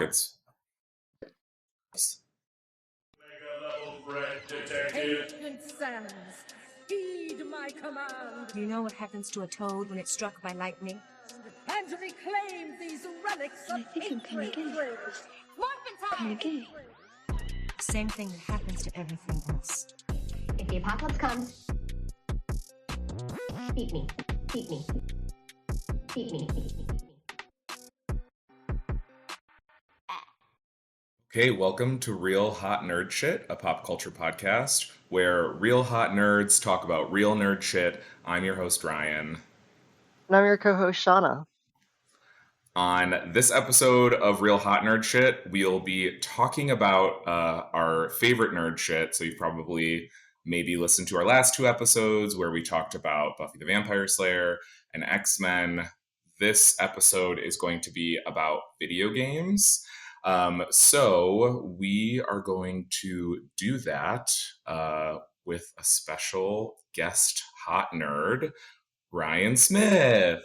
It's Ancient sands, heed my command. You know what happens to a toad when it's struck by lightning? And reclaim these relics of hatred. Kind of gay. Same thing that happens to everything else. If the apocalypse comes, beat me. Beat me. Beat me. Beat me. Okay, welcome to Real Hot Nerd Shit, a pop culture podcast where real hot nerds talk about real nerd shit. I'm your host, Ryan. And I'm your co-host, Shauna. On this episode of Real Hot Nerd Shit, we'll be talking about our favorite nerd shit. So you've probably maybe listened to our last two episodes where we talked about Buffy the Vampire Slayer and X-Men. This episode is going to be about video games. So we are going to do that with a special guest hot nerd, Ryan Smith.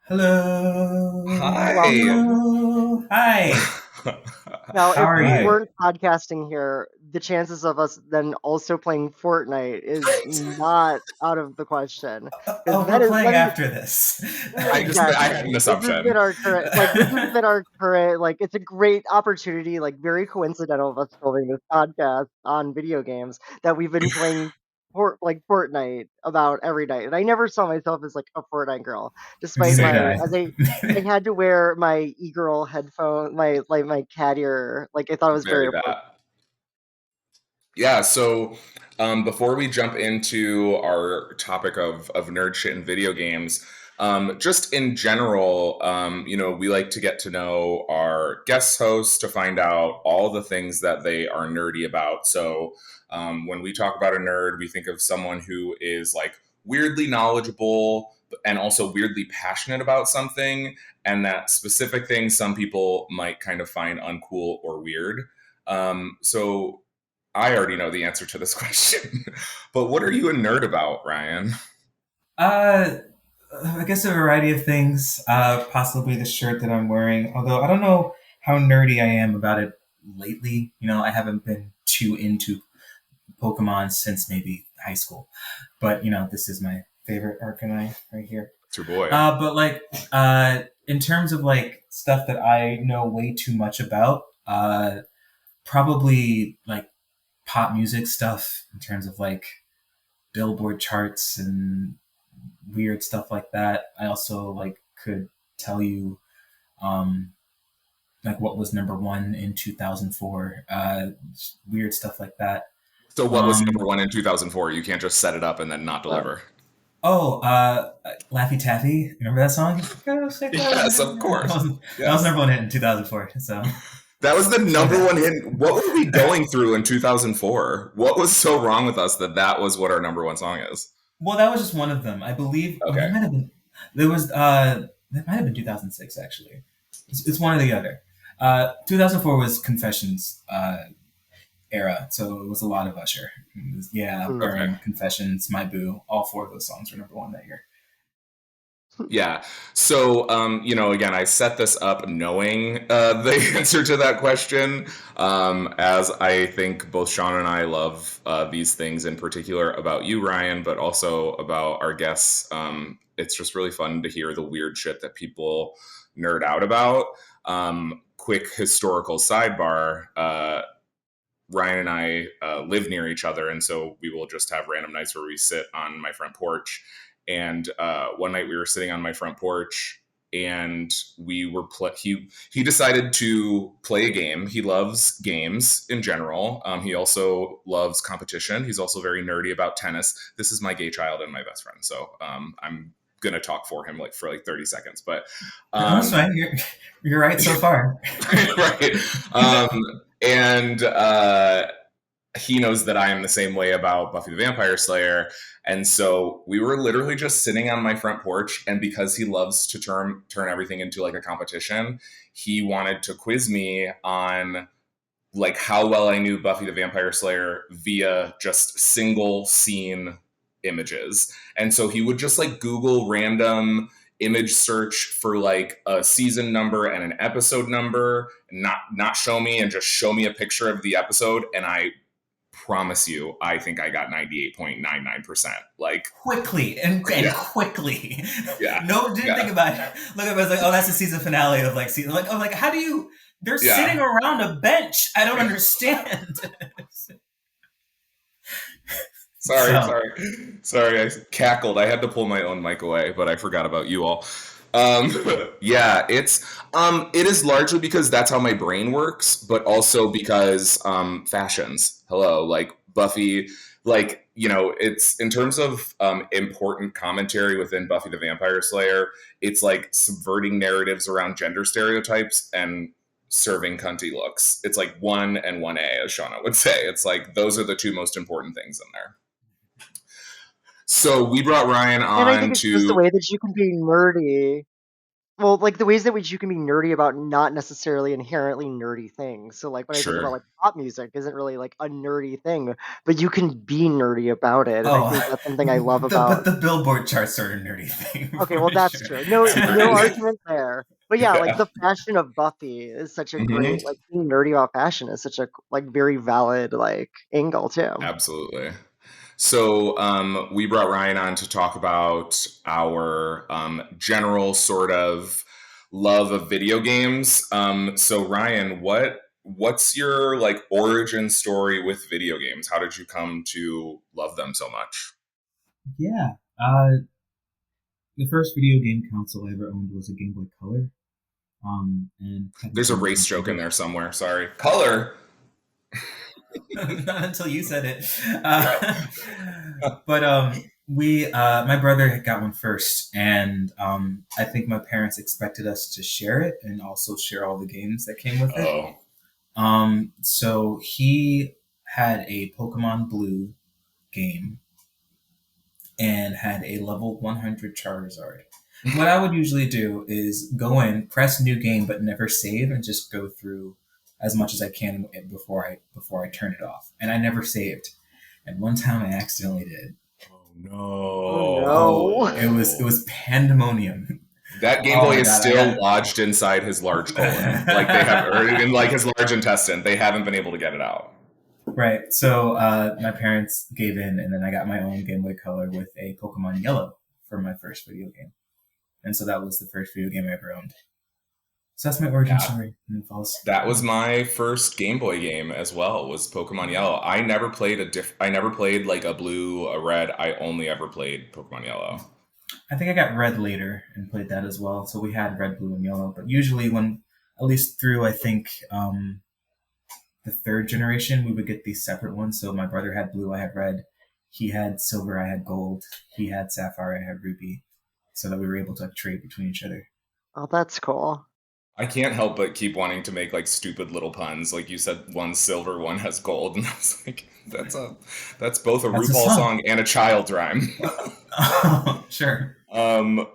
Hello. Hi. Hello. Hi. Now, How are if we you? weren't podcasting here, the chances of us then also playing Fortnite is not out of the question. Oh, that we're is- playing that is- after this. I had an This has assumption. been our current, it's a great opportunity, very coincidental of us filming this podcast on video games that we've been playing Fortnite about every night. And I never saw myself as a Fortnite girl, despite I had to wear my e-girl headphone, my cat ear. I thought it was very important. Yeah, so before we jump into our topic of nerd shit and video games, just in general, we like to get to know our guest hosts to find out all the things that they are nerdy about. So when we talk about a nerd, we think of someone who is weirdly knowledgeable and also weirdly passionate about something, and that specific thing some people might kind of find uncool or weird. So I already know the answer to this question, but what are you a nerd about, Ryan? I guess a variety of things. Possibly the shirt that I'm wearing, although I don't know how nerdy I am about it lately. I haven't been too into Pokemon since maybe high school. But, this is my favorite Arcanine right here. It's your boy. But in terms of stuff that I know way too much about, probably pop music stuff in terms of Billboard charts and weird stuff like that. I also could tell you what was number one in 2004, weird stuff like that. So what was number one in 2004? You can't just set it up and then not deliver. Laffy Taffy. Remember that song? Yes, of course. That was number one hit in 2004. So that was the number one hit. What were we going through in 2004? What was so wrong with us that was what our number one song is? Well, that was just one of them, I believe. Okay. That might have been. That might have been 2006 actually. It's one or the other. 2004 was Confessions era, so it was a lot of Usher. It was, Burn, Confessions, My Boo. All four of those songs were number one that year. Yeah. So, again, I set this up knowing the answer to that question, as I think both Sean and I love these things in particular about you, Ryan, but also about our guests. It's just really fun to hear the weird shit that people nerd out about. Quick historical sidebar. Ryan and I live near each other, and so we will just have random nights where we sit on my front porch. And one night we were sitting on my front porch, and we were he decided to play a game. He loves games in general. He also loves competition. He's also very nerdy about tennis. This is my gay child and my best friend, so I'm gonna talk for him for 30 seconds. But that's fine. You're right so far. Right. And he knows that I am the same way about Buffy the Vampire Slayer. And so we were literally just sitting on my front porch. And because he loves to turn everything into a competition, he wanted to quiz me on how well I knew Buffy the Vampire Slayer via just single scene images. And so he would just Google random image search for like a season number and an episode number, not show me and just show me a picture of the episode, and I promise you, I think I got 98.99%. Like, Quickly and yeah, quickly. yeah, No, didn't yeah, think about it. Look at it, I was like, oh, that's the season finale of like season. Like, oh, like how do you? They're sitting yeah. around a bench. I don't understand. Sorry, So, sorry. I cackled. I had to pull my own mic away, but I forgot about you all. Yeah, it is largely because that's how my brain works, but also because fashions. Hello, like Buffy, like it's in terms of important commentary within Buffy the Vampire Slayer. It's like subverting narratives around gender stereotypes and serving cunty looks. It's like 1 and 1A, as Shauna would say. It's like those are the two most important things in there. So we brought Ryan And I think on it's just the to way that you can be nerdy. Well, like the ways in which you can be nerdy about not necessarily inherently nerdy things. So, like when I think about sure. like pop music, isn't really like a nerdy thing, but you can be nerdy about it, and I oh, think that's something I love but about. the Billboard charts are a nerdy thing Okay, for well that's sure. true. No argument there. But yeah, like Yeah. the fashion of Buffy is such a Hmm. great like being nerdy about fashion is such a like very valid like angle too. Absolutely. So we brought Ryan on to talk about our general sort of love of video games. So Ryan, what's your like origin story with video games? How did you come to love them so much? Yeah. The first video game console I ever owned was a Game Boy Color. And There's a technically my race joke in favorite. there somewhere. Sorry. Color. Not until you said it. Yeah. But we, my brother had got one first, and I think my parents expected us to share it and also share all the games that came with it. Oh. So he had a Pokemon Blue game and had a level 100 Charizard. What I would usually do is go in, press new game, but never save, and just go through as much as I can before I turn it off. And I never saved. And one time I accidentally did. Oh Oh, no. it was pandemonium. That Game Oh Boy my is god, I still got lodged inside his large colon. Like they have, or in like his large intestine. They haven't been able to get it out. right. So my parents gave in, and then I got my own Game Boy Color with a Pokemon Yellow for my first video game. And so that was the first video game I ever owned. So that's my origin Yeah. story. And it falls. That was my first Game Boy game as well, was Pokemon Yellow. I never played like a blue, a red. I only ever played Pokemon Yellow. I think I got red later and played that as well. So we had red, blue, and yellow. But usually, when at least through I think the third generation, we would get these separate ones. So my brother had blue, I had red. He had silver, I had gold. He had sapphire, I had ruby. So that we were able to trade between each other. Oh, that's cool. I can't help but keep wanting to make like stupid little puns. Like you said, one's silver, one has gold, and I was like, that's both a That's a RuPaul song. song and a child's rhyme. Sure. um,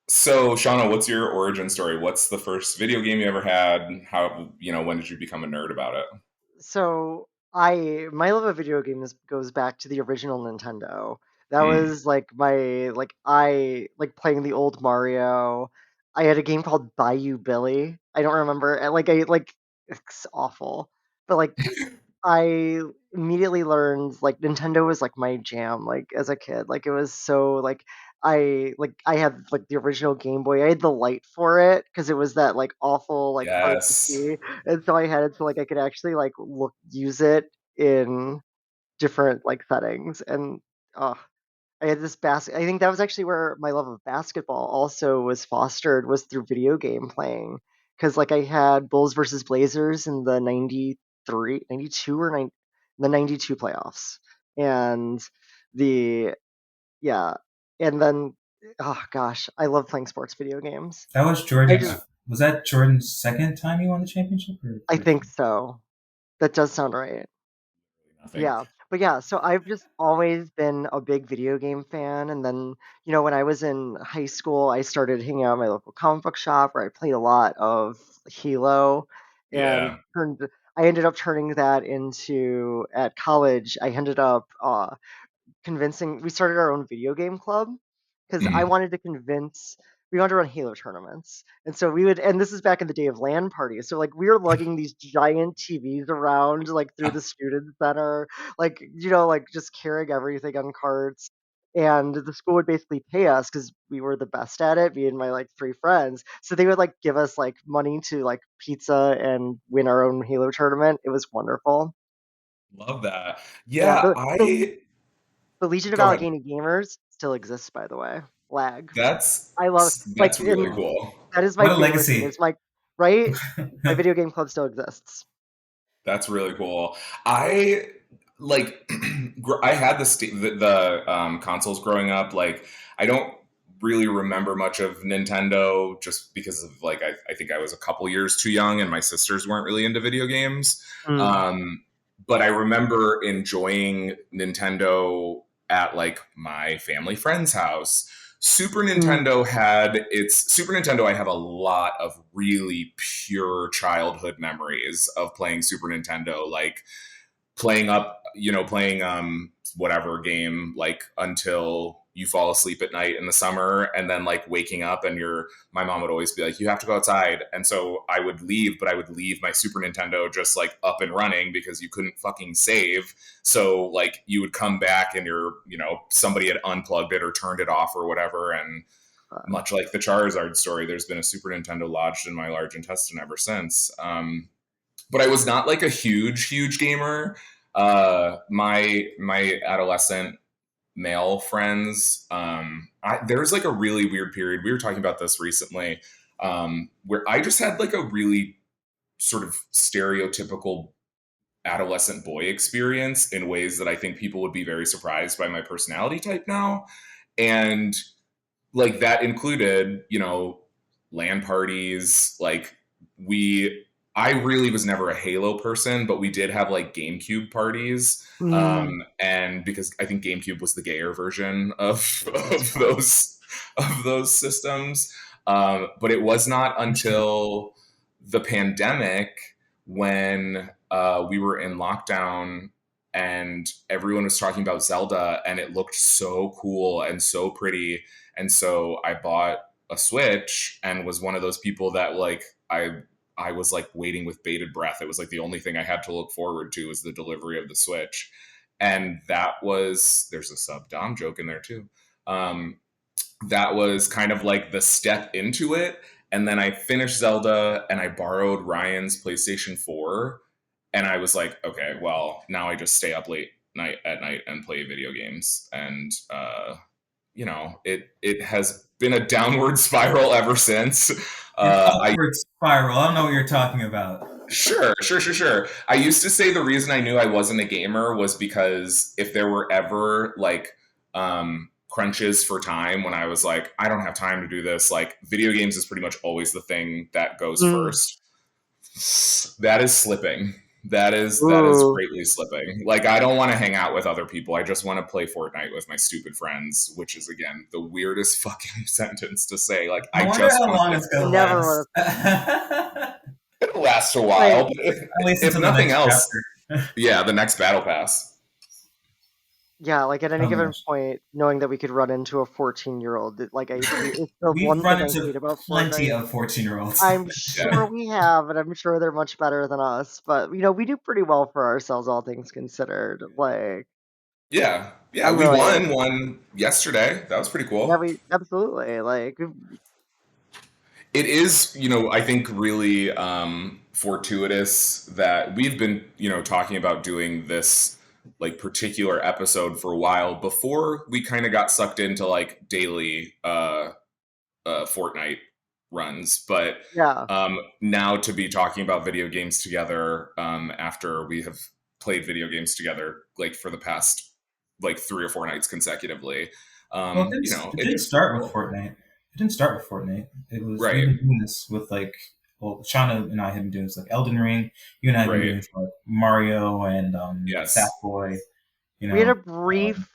so Shauna, what's your origin story? What's the first video game you ever had? How when did you become a nerd about it? So I my love of video games goes back to the original Nintendo. That Mm. was like my like I like playing the old Mario. I had a game called Bayou Billy. I don't remember. Like it's awful. But like I immediately learned like Nintendo was like my jam like as a kid. Like it was so I had like the original Game Boy. I had the light for it because it was that like awful like hard to Yes. see. And so I had it so like I could actually like look use it in different like settings and uh I had this basket. I think that was actually where my love of basketball also was fostered was through video game playing. Because like I had Bulls versus Blazers in the 93, 92 or 9, the 92 playoffs. And the, yeah. And then, oh gosh, I love playing sports video games. That was I just, Jordan's. Was that Jordan's second time he won the championship or I first think time? so. That does sound right. Nothing. Yeah, but yeah, so I've just always been a big video game fan, and then, when I was in high school, I started hanging out at my local comic book shop where I played a lot of Halo, and Yeah. I ended up turning that into at college. I ended up convincing. We started our own video game club because I Mm. wanted to convince. we wanted to run Halo tournaments. And so we would, and this is back in the day of LAN parties. So like we were lugging these giant TVs around like through the student center, like, like just carrying everything on carts. And the school would basically pay us because we were the best at it, me and my like three friends. So they would like give us like money to like pizza and win our own Halo tournament. It was wonderful. Love that. Yeah, Yeah, the Legion of go ahead. Allegheny Gamers still exists, by the way. Lag. That's I love like that's really and cool. that is my What a favorite thing. legacy. It's my right. My video game club still exists. That's really cool. I like I had the consoles growing up. Like I don't really remember much of Nintendo just because of like I think I was a couple years too young and my sisters weren't really into video games. Mm, Um, but I remember enjoying Nintendo at like my family friend's house. mm, Super Nintendo. I have a lot of really pure childhood memories of playing Super Nintendo, like playing whatever game like until you fall asleep at night in the summer, and then like waking up and my mom would always be like, you have to go outside, and so I would leave, but I would leave my Super Nintendo just like up and running because you couldn't fucking save. So like you would come back and somebody had unplugged it or turned it off or whatever. And uh, much like the Charizard story, there's been a Super Nintendo lodged in my large intestine ever since. But I was not like a huge gamer. My adolescent male friends, there's like a really weird period. We were talking about this recently, where I just had like a really sort of stereotypical adolescent boy experience in ways that I think people would be very surprised by my personality type now. And like that included, LAN parties. Like we, I really was never a Halo person, but we did have like GameCube parties. mm, And because I think GameCube was the gayer version of those systems. But it was not Interesting. until the pandemic when we were in lockdown and everyone was talking about Zelda and it looked so cool and so pretty, and so I bought a Switch and was one of those people that like I was like waiting with bated breath. It was like the only thing I had to look forward to was the delivery of the Switch. And there's a sub Dom joke in there too. Um, that was kind of like the step into it. And then I finished Zelda and I borrowed Ryan's PlayStation 4. And I was like, okay, well, now I just stay up late night at night and play video games. And it has been a downward spiral ever since. An I upward spiral. I don't know what you're talking about. Sure. I used to say the reason I knew I wasn't a gamer was because if there were ever like crunches for time when I was like, I don't have time to do this, like video games is pretty much always the thing that goes mm. first. That is slipping. That is Ooh, greatly slipping. Like I don't want to hang out with other people. I just want to play Fortnite with my stupid friends, which is again the weirdest fucking sentence to say. Like I I wonder just how want to long play it's gonna Fortnite. never last. would At It lasts a while, like but if least if until the nothing next else, chapter. yeah, the next battle pass. yeah, like at any Oh my given gosh. point, knowing that we could run into a 14-year-old, like it's the We've one run thing I into hate about plenty Fortnite. of 14-year-olds. I'm Yeah. sure we have, and I'm sure they're much better than us. But we do pretty well for ourselves, all things considered. Like Yeah, I'm we really, won one yesterday. That was pretty yeah, cool. we absolutely like. It is, I think really fortuitous that we've been, talking about doing this like particular episode for a while before we kind of got sucked into like daily Fortnite runs. But Yeah, now to be talking about video games together after we have played video games together like for the past like 3 or 4 nights consecutively, Well, it didn't it's start with cool. Fortnite. It didn't start with Fortnite. We've Right, been doing this with like, well, Shauna and I have been doing this like Elden Ring. You and I have been right. doing this for like Mario and Yes. Sackboy. You we had a know, brief um,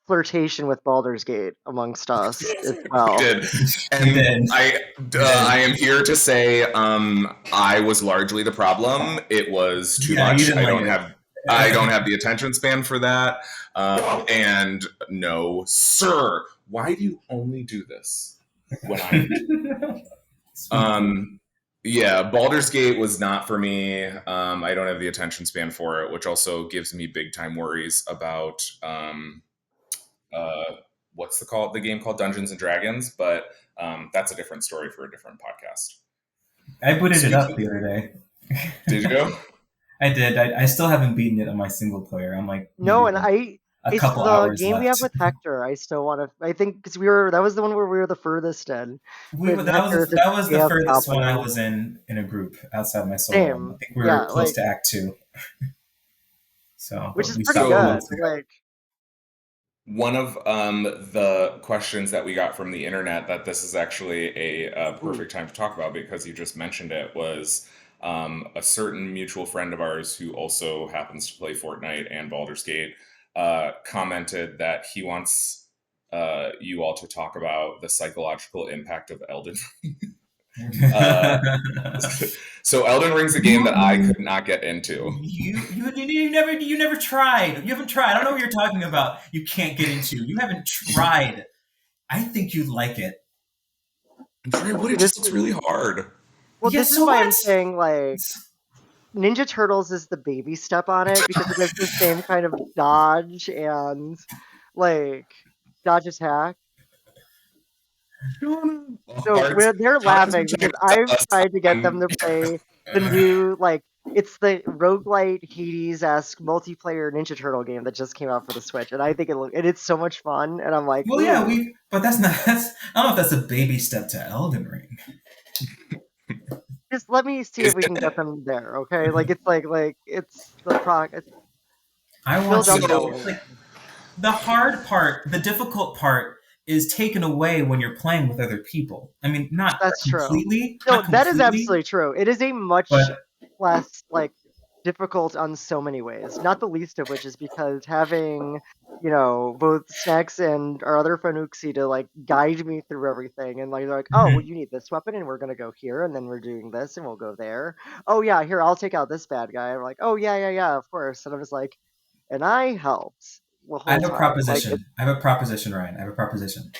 flirtation with Baldur's Gate amongst us as We well. did. we And did, we I did. am here to say I was largely the problem. It was too Yeah, you much. didn't like it. I don't have the attention span for that. And no, sir, why do you only do this? when I yeah, Baldur's Gate was not for me. I don't have the attention span for it, which also gives me big time worries about uh, the game called Dungeons and Dragons. But that's a different story for a different podcast. I booted it up the Speaking, other day. did you go? I did. I still haven't beaten it on my single player. I'm like No, maybe and a it's couple the hours game we have left. with Hector. I still want to. I think because that was the one where we were the furthest in. With Hector, it's That was the chaos furthest one I happening. was in a group outside my solo one. I Same, think we were yeah, close like to Act 2. So, which but is we pretty stopped a So good. month ago. Like, one of the questions that we got from the internet that this is actually a ooh, perfect time to talk about because you just mentioned it was a certain mutual friend of ours who also happens to play Fortnite and Baldur's Gate commented that he wants you all to talk about the psychological impact of Elden. uh, so Elden Ring's a game that I you could not get into. you never tried. You haven't tried. I don't know what you're talking about. You can't get into. You haven't tried. I think you'd like it. I'm sure I would. It this just looks really hard. well, Yeah, this is so why what? I'm saying like Ninja Turtles is the baby step on it because it has the same kind of dodge and like dodge attack. So Hearts. they're Sean's been laughing trying because to I've sell us tried to get them on. to play the new like it's the roguelite Hades-esque multiplayer Ninja Turtle game that just came out for the Switch, and I think it's so much fun, and I'm like, Well, yeah, ooh, but that's not. I don't know if that's a baby step to Elden Ring. just let me see Is if we can get it? them there, okay? Like it's like it's the it's I Phil want you Duncan So like game. the hard part, the difficult part is taken away when you're playing with other people. I mean, That's true. No, not that is completely, absolutely true. It is a much but less like difficult on so many ways. Not the least of which is because having, both Snacks and our other friend Uxie to like guide me through everything and like they're like, oh well Mhm. you need this weapon and we're gonna go here and then we're doing this and we'll go there. Oh yeah, here I'll take out this bad guy. I'm like, oh yeah, yeah, yeah, of course. And I was like, and I helped the I whole have a time. Like proposition. I have a proposition, Ryan. I have a proposition.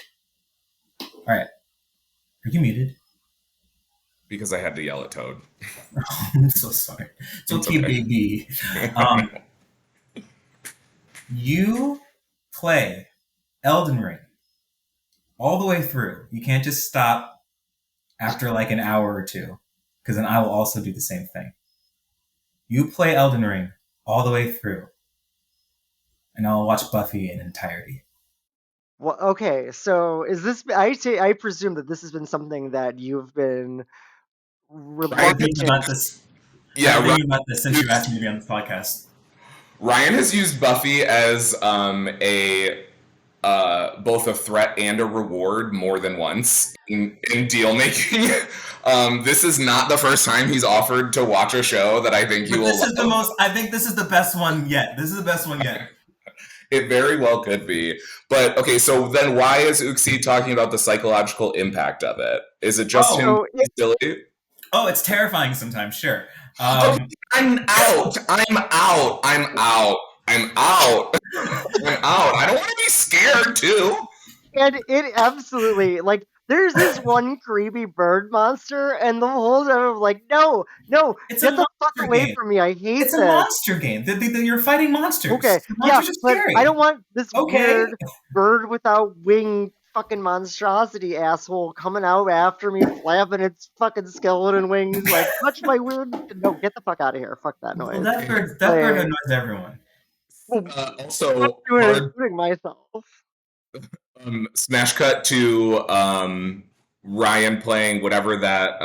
All right, are you muted? because I had to yell at Toad. I'm so sorry. It's It's okay, okay. baby. Um, you play Elden Ring all the way through. You can't just stop after like an hour or two, because then I will also do the same thing. You play Elden Ring all the way through, and I'll watch Buffy in entirety. well, okay, so is this I presume that this has been something that you've been I've been thinking reluctant. about this. I've Yeah, been thinking about this since you asked me to be on this podcast. Ryan has used Buffy as a both a threat and a reward more than once in deal making. This is not the first time he's offered to watch a show that I think you But will this is the love. most. I think this is the best one yet. This is the best one yet. It very well could be. But okay, so then why is Uxie talking about the psychological impact of it? Is it just him Oh, So being silly? oh, it's terrifying sometimes. Sure. Oh, Um, I'm out. I'm out. I'm out. I'm out. I'm out. I don't want to be scared too. and it absolutely like there's this one creepy bird monster, and the whole time I'm like, no, no, it's a get the fuck monster away game. from me. I hate It's a this. monster game. You're fighting monsters. Okay, The yeah, monsters are but I don't scary. want this Okay. weird bird without wing fucking monstrosity asshole coming out after me, flapping its fucking skeleton wings, like touch my weird. No, get the fuck out of here. Fuck that Well, noise. that bird Like, annoys everyone. well, I'm Also, doing it, hard including myself. smash cut to Ryan playing whatever that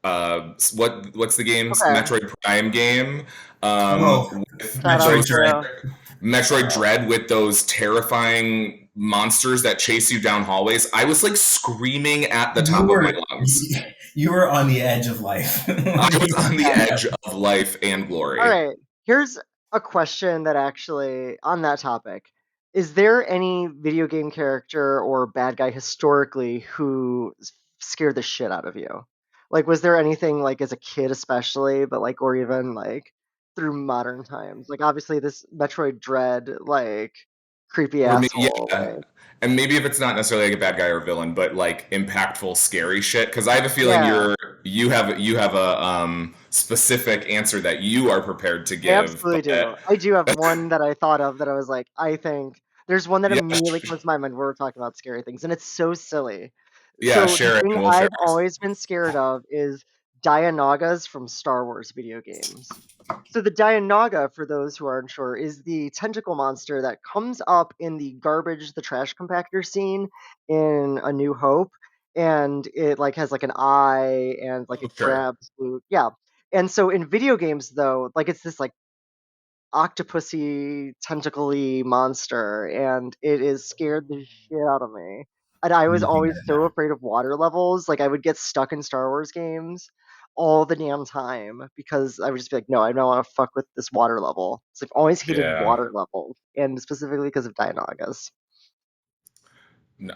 what's the game Okay, Metroid Prime game Oh, with shout out Metroid those Dread. to Metroid yeah. Dread with those terrifying monsters that chase you down hallways. I was like screaming at the You top of my were lungs. you were on the edge of life. I was on the Okay. edge of life and All glory. right. Here's a question that actually, on that topic, is there any video game character or bad guy historically who scared the shit out of you? Like, was there anything like as a kid, especially, but like, or even like through modern times? Like, obviously, this Metroid Dread like creepy Or asshole yeah, way. and maybe if it's not necessarily like a bad guy or villain, but like impactful, scary shit. Because I have a feeling Yeah, you have a specific answer that you are prepared to I give. absolutely But do. I do have one that I thought of that I was like, I think there's one that yeah, immediately comes to my mind when we're talking about scary things, and it's so silly. yeah, So the share it thing and we'll share I've ours. always been scared of is Dianogas from Star Wars video games. So the Dianoga, for those who aren't sure, is the tentacle monster that comes up in the garbage, the trash compactor scene in A New Hope, and it like has like an eye and like Oh, it sure. grabs Luke. Yeah. And so in video games though, like it's this like octopusy, tentacly monster, and it is scared the shit out of me. And I I'm was looking at always it so now. afraid of water levels. Like I would get stuck in Star Wars games all the damn time because I would just be like, no, I don't want to fuck with this water level. So I've always hated Yeah. water levels, and specifically because of Dianogas.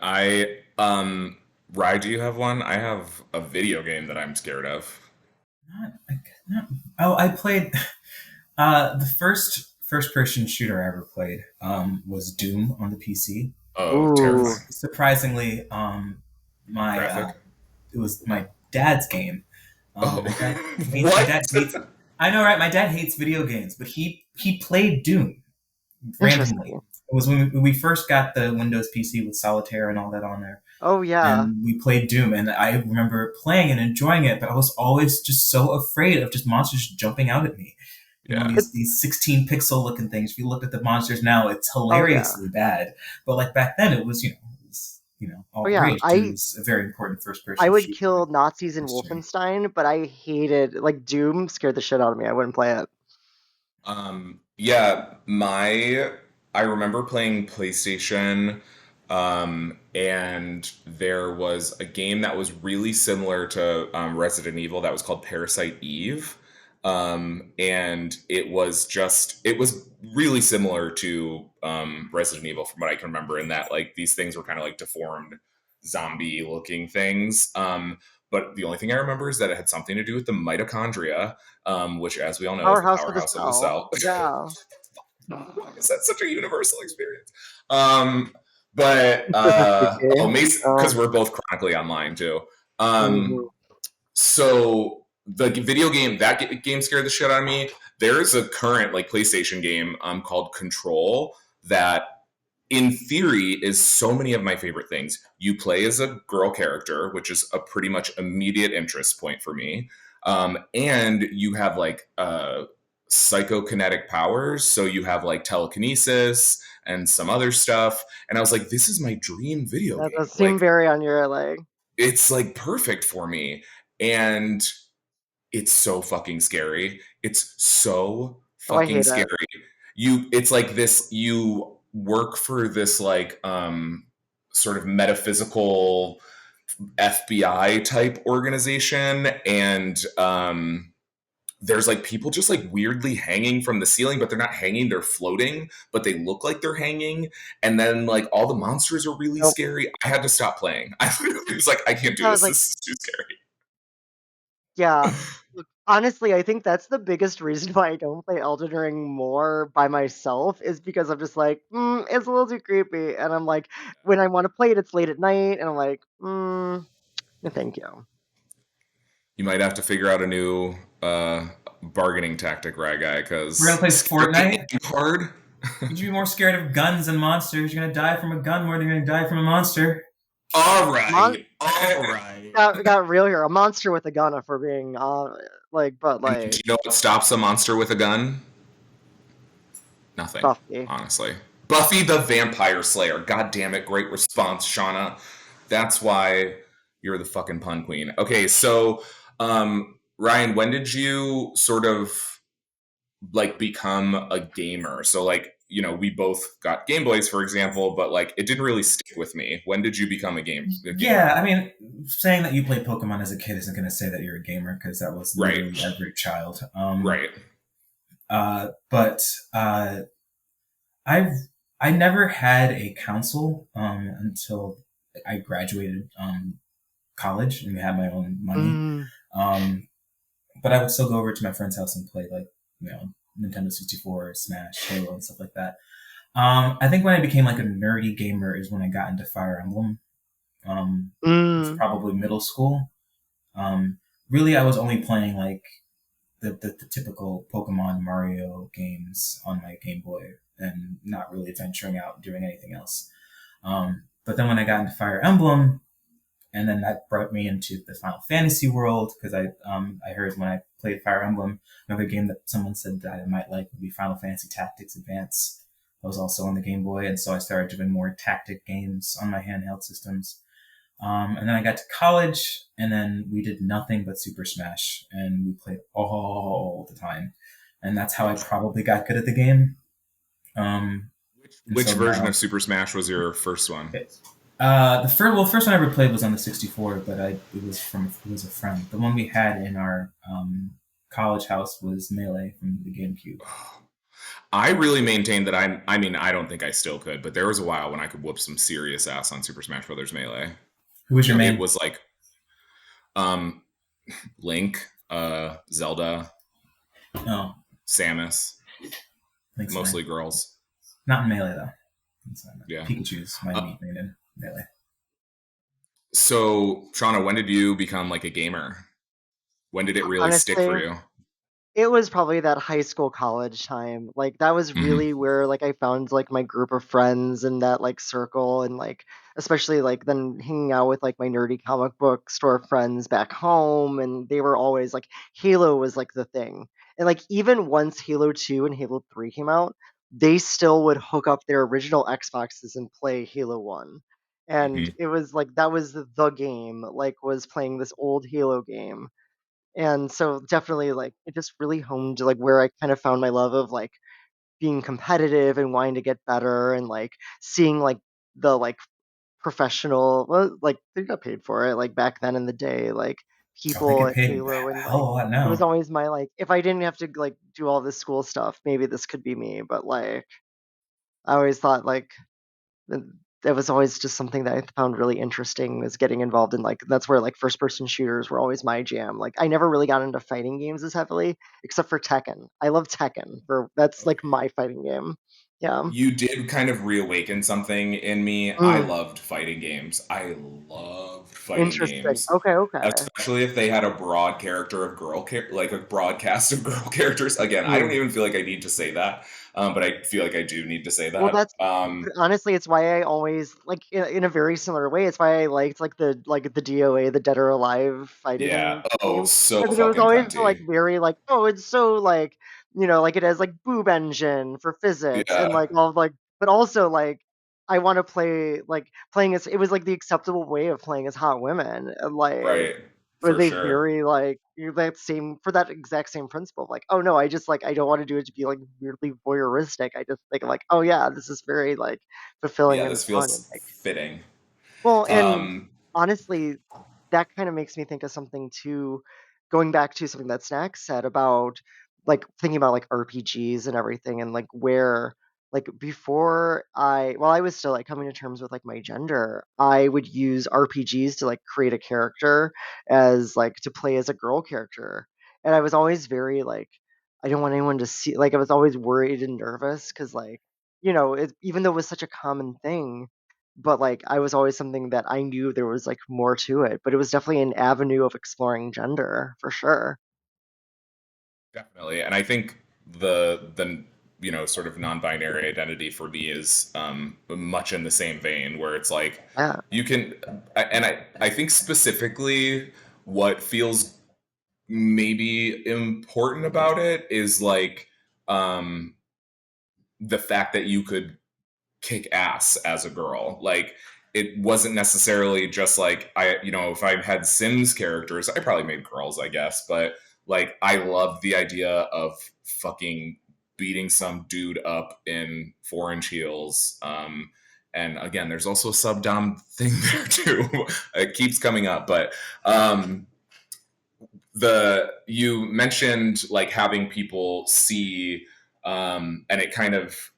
I Rye, do you have one? I have a video game that I'm scared of. Not, not. Oh, I played the first person shooter I ever played was Doom on the PC. Oh, Ooh, terrifying. Surprisingly, my Graphic. it was my dad's game. Oh, My what? dad hates. I know, right? My dad hates video games, but he played Doom randomly. interesting. It was when we first got the Windows PC with Solitaire and all that on there, Oh yeah, and we played Doom. And I remember playing and enjoying it, but I was always just so afraid of just monsters jumping out at me. You know, Yeah. these 16 pixel looking things. If you look at the monsters now, it's oh yeah, hilariously bad. But like back then, it was oh all yeah. rage. Doom was a very important first I person would shooter kill in Nazis in history. Wolfenstein, but I hated like Doom scared the shit out of me. I wouldn't play it. Yeah, I remember playing PlayStation, and there was a game that was really similar to Resident Evil that was called Parasite Eve. And it was really similar to Resident Evil from what I can remember, in that like these things were kind of like deformed zombie looking things. But the only thing I remember is that it had something to do with the mitochondria, which, as we all know, is the Powerhouse of the powerhouse of the cell. cell. Yeah. Why is that such a universal experience? Um, but Because it's oh, okay. Mason, because we're both chronically online too. Mhm. So the video game game scared the shit out of me. There's a current like PlayStation game called Control that in theory is so many of my favorite things. You play as a girl character, which is a pretty much immediate interest point for me. And you have like psychokinetic powers. So you have like telekinesis and some other stuff. And I was like, this is my dream video That game. does seem Like, very on your leg. it's like perfect for me. And it's so fucking scary. It's so Oh, I fucking hate it. scary. It's like this, you work for this like sort of metaphysical FBI type organization, and there's like people just like weirdly hanging from the ceiling, but they're not hanging, they're floating, but they look like they're hanging. And then like all the monsters are really Nope. scary. I had to stop playing. I literally was like, I can't do I was this. like, This is too scary. yeah. Look, honestly, I think that's the biggest reason why I don't play Elden Ring more by myself is because I'm just like, it's a little too creepy. And I'm like, when I want to play it, it's late at night, and I'm like, no, thank you. You might have to figure out a new bargaining tactic, right, guy? We're gonna Because play scary Fortnite. and hard. You should be more scared of guns and monsters. You're gonna die from a gun more than you're gonna die from a monster. All Mon- right, all right. got real here. A monster with a gun, if we're being but And do like you know what stops a monster with a gun? Nothing, Buffy. honestly. Buffy the Vampire Slayer. God damn it! Great response, Shauna. That's why you're the fucking pun queen. Okay, so Ryan, when did you sort of like become a gamer? So like, you know, we both got Game Boys, for example, but like it didn't really stick with me. When did you become a Yeah, gamer? I mean, saying that you played Pokemon as a kid isn't gonna say that you're a gamer because that was Right, literally every child. right. But I've I never had a console until I graduated college and had my own money. Mm, Um, but I would still go over to my friend's house and play like Nintendo 64, Smash, Halo, and stuff like that. I think when I became like a nerdy gamer is when I got into Fire Emblem. It was Mm. probably middle school. Um, Really, I was only playing like the typical Pokemon Mario games on my Game Boy and not really venturing out and doing anything else. But then when I got into Fire Emblem, and then that brought me into the Final Fantasy world because I heard when I played Fire Emblem, another game that someone said that I might like would be Final Fantasy Tactics Advance. That was also on the Game Boy, and so I started doing more tactic games on my handheld systems. And then I got to college, and then we did nothing but Super Smash, and we played all the time, and that's how I probably got good at the game. And Which so version of now, Super Smash was your first one? the first one I ever played was on the 64, but it was a friend. The one we had in our college house was Melee from the GameCube. I really maintained that I mean, I don't think I still could, but there was a while when I could whoop some serious ass on Super Smash Brothers Melee. Who was You your know, it main? was like um, Link, Zelda, Oh, Samus, Link's fine. mostly girls. Not in Melee though. Yeah. Pikachu's my Uh, meat main in Melee. so, Shauna, when did you become like a gamer? When did it really stick for Honestly, you? it was probably that high school college time. Like that was Hmm. really where like I found like my group of friends and that like circle and like especially like then hanging out with like my nerdy comic book store friends back home and they were always like Halo was like the thing. And like even once Halo 2 and Halo 3 came out, they still would hook up their original Xboxes and play Halo 1. And Hmm. it was like that was the game, like was playing this old Halo game and so definitely like it just really honed like where I kind of found my love of like being competitive and wanting to get better and like seeing like the like professional well like they got paid for it like back then in the day like Oh, they people get at paid Halo and a hell like of a lot it was now. always my like if I didn't have to like do all this school stuff maybe this could be me but like I always thought like th- that was always just something that I found really interesting was getting involved in like that's where like first person shooters were always my jam. Like I never really got into fighting games as heavily except for Tekken. I love Tekken for that's like my fighting game. Yeah. You did kind of reawaken something in me. I Mm, loved fighting games. I loved fighting interesting. games, Okay, okay. especially if they had a broad character of like a broadcast of girl characters. Again, I don't Mm. even feel like I need to say that, but I feel like I do need to say Well, that. that's honestly, it's why I always like in a very similar way. It's why I liked like the DOA, the Dead or Alive Yeah. fighting Oh, games, so because it was fucking always like cunty. very like oh, it's so like like it has like boob engine for physics and Yeah. like all like, but also like I want to play like playing as it was like the acceptable way of playing as hot women and like Right. was For a sure. very like that same for that exact same principle of like oh no I just like I don't want to do it to be like weirdly voyeuristic I just think like oh yeah this is very like fulfilling Yeah, and this fun and feels like fitting. well and Um, honestly that kind of makes me think of something too going back to something that Snack said about like thinking about like RPGs and everything and like where like before while I was still like coming to terms with like my gender I would use RPGs to like create a character as like to play as a girl character and I was always very like I don't want anyone to see like I was always worried and nervous because like even though it was such a common thing but like I was always something that I knew there was like more to it, but it was definitely an avenue of exploring gender for sure. Definitely, and I think the sort of non-binary identity for me is much in the same vein, where it's like Yeah. you can, and I think specifically what feels maybe important about it is like um, the fact that you could kick ass as a girl. Like it wasn't necessarily just like if I had Sims characters, I probably made girls, I guess, but like I loved the idea of fucking beating some dude up in 4-inch heels. And again, there's also a sub dom thing there too. It keeps coming up, but um, the you mentioned like having people see, and it kind of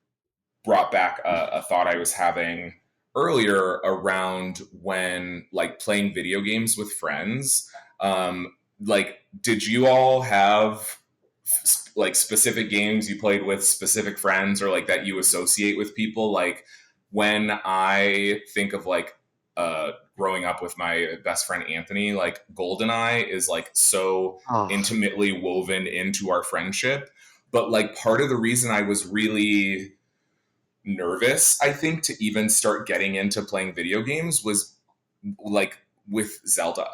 brought back a thought I was having earlier around when like playing video games with friends. Like, did you all have like specific games you played with specific friends or like that you associate with people. Like when I think of like growing up with my best friend Anthony, like GoldenEye is like so Oh, intimately woven into our friendship. But like part of the reason I was really nervous, I think, to even start getting into playing video games was like with Zelda.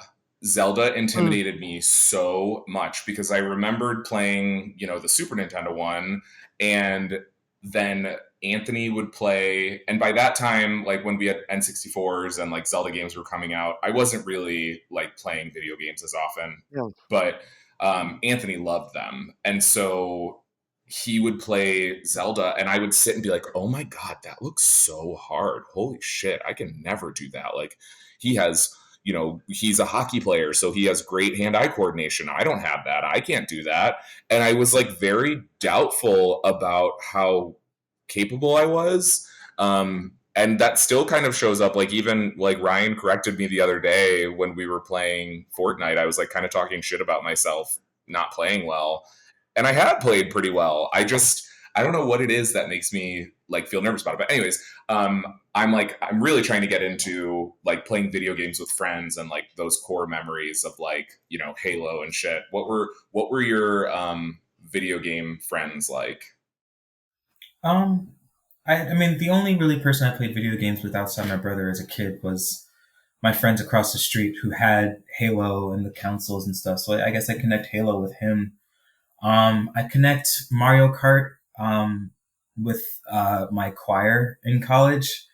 Zelda mm, intimidated me so much because I remembered playing, the Super Nintendo one, and then Anthony would play. And by that time, like when we had N64s and like Zelda games were coming out, I wasn't really like playing video games as often, yeah. but Anthony loved them. And so he would play Zelda, and I would sit and be like, oh my God, that looks so hard. Holy shit, I can never do that. Like, he has, he's a hockey player, so he has great hand eye coordination. I don't have that. I can't do that. And I was like very doubtful about how capable I was. And that still kind of shows up. Like, even like Ryan corrected me the other day when we were playing Fortnite. I was like kind of talking shit about myself not playing well. And I had played pretty well. I don't know what it is that makes me like feel nervous about it. But anyways, I'm really trying to get into like playing video games with friends and like those core memories of like, Halo and shit. What were your video game friends like? Um, I mean, the only really person I played video games with outside my brother as a kid was my friends across the street who had Halo and the consoles and stuff. So I guess I connect Halo with him. I connect Mario Kart with my choir in college.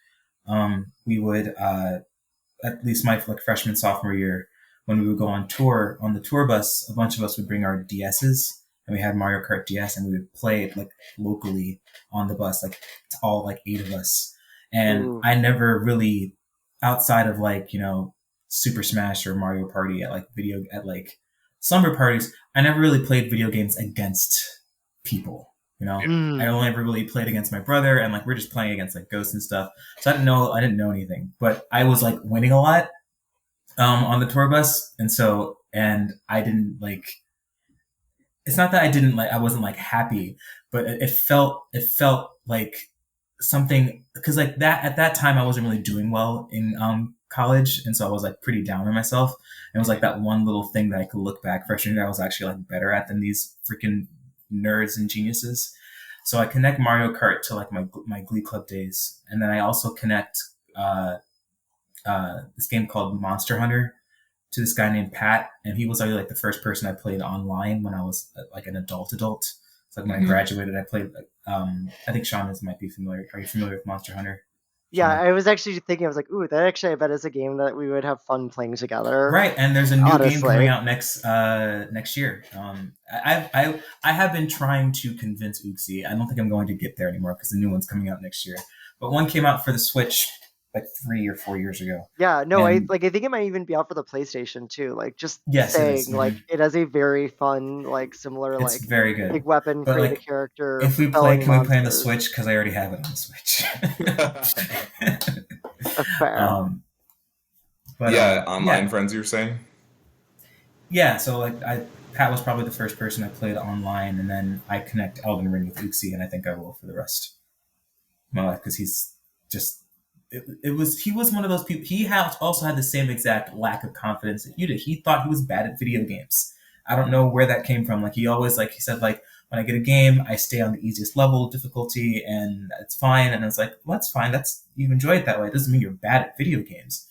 We would at least my like freshman sophomore year when we would go on tour on the tour bus, a bunch of us would bring our DSs and we had Mario Kart DS and we would play it like locally on the bus, like it's all like 8 of us. And Ooh. I never really outside of like, Super Smash or Mario Party at like slumber parties, I never really played video games against people, you know? I Mm. only ever really played against my brother and like we're just playing against like ghosts and stuff. So I didn't know anything, but I was like winning a lot on the tour bus, and I didn't like. It's not that I wasn't like happy, but it felt like something because like that at that time I wasn't really doing well in college, and so I was like pretty down on myself. And it was like that one little thing that I could look back freshman year I was actually like better at than these freaking nerds and geniuses. So I connect Mario Kart to like my Glee Club days, and then I also connect this game called Monster Hunter to this guy named Pat, and he was like the first person I played online when I was like an adult. It's like when I Mm-hmm. graduated, I played. I think Sean might be familiar. Are you familiar with Monster Hunter, Yeah, Sean? I was actually thinking, I was like, ooh, that actually, I bet is a game that we would have fun playing together. Right, and there's a new game coming Honestly. out next year. I have been trying to convince Uxie. I don't think I'm going to get there anymore because the new one's coming out next year. But one came out for the Switch like 3 or 4 years ago, Yeah, no, I and like I think it might even be out for the PlayStation too. Like just yes, it is. saying, like it has a very fun, like similar, It's like very good. big weapon, But create a like, character, if we play, felling can we play on the monsters. Switch? Because I already have it on the Switch. Fair. um, but Yeah, online yeah, friends, you're saying? yeah. So like, Pat was probably the first person I played online, and then I connect Elden Ring with Uxie, and I think I will for the rest of my life because he's just. He was one of those people. Also had the same exact lack of confidence that you did. He thought he was bad at video games. I don't know where that came from. Like he said like when I get a game, I stay on the easiest level of difficulty and it's fine. And I was like, well, that's fine. That's you enjoy it that way. It doesn't mean you're bad at video games.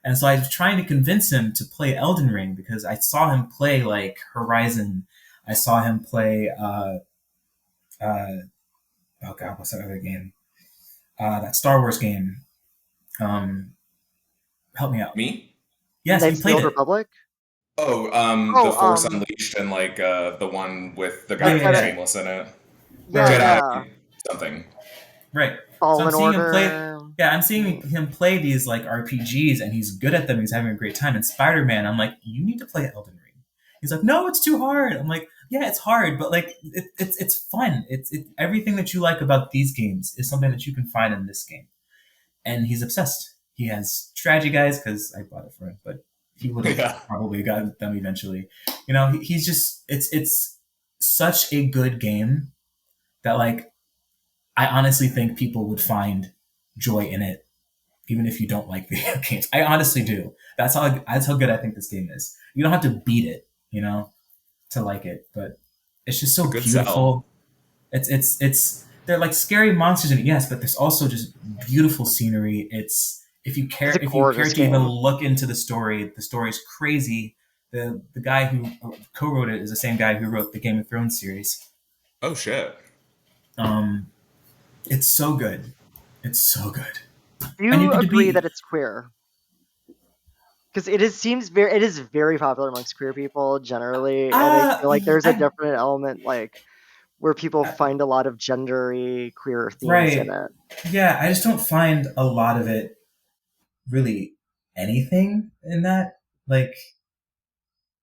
And so I was trying to convince him to play Elden Ring because I saw him play like Horizon. I saw him play uh oh god, what's that other game? That Star Wars game. Um, Help me out. Me? Yes, you Knights of the played Old it. Republic. Oh, the Oh, Force Unleashed and like the one with the Yeah, guy yeah, from Jedi. yeah. Shameless in it. Right, Yeah, right, right. yeah. Jedi something. Right. So I'm Fallen seeing him play. Order. Yeah, I'm seeing him play these like RPGs, and he's good at them. He's having a great time. And Spider-Man, I'm like, you need to play Elden Ring. He's like, no, it's too hard. I'm like, yeah, it's hard, but like, it's fun. Everything that you like about these games is something that you can find in this game. And he's obsessed. He has strategy guys because I bought it for him, but he would have Yeah. probably gotten them eventually. He's just it's such a good game that like I honestly think people would find joy in it, even if you don't like video games. I honestly do. That's how good I think this game is. You don't have to beat it, to like it, but it's just It's a so good sell. beautiful. It's they're like scary monsters in it, yes, but there's also just beautiful scenery. It's It's a if you care gorgeous to even game. look into the story is crazy. The guy who co-wrote it is the same guy who wrote the Game of Thrones series. Oh shit. Um, it's so good. It's so good. Do And you you get to agree be that it's queer? Because it is very popular amongst queer people generally, and I feel like there's a I different element like where people find a lot of gendery queer themes in right. it. Yeah, I just don't find a lot of it really anything in that. Like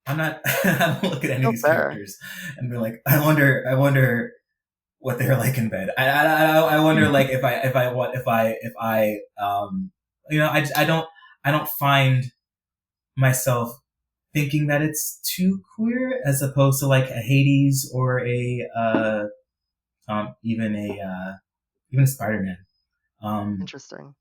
I'm not I don't look at any of Oh, these fair. characters and be like, I wonder what they're like in bed. I wonder like if I I don't find myself thinking that it's too queer as opposed to like a Hades or a even a Spider-Man. Um, Interesting.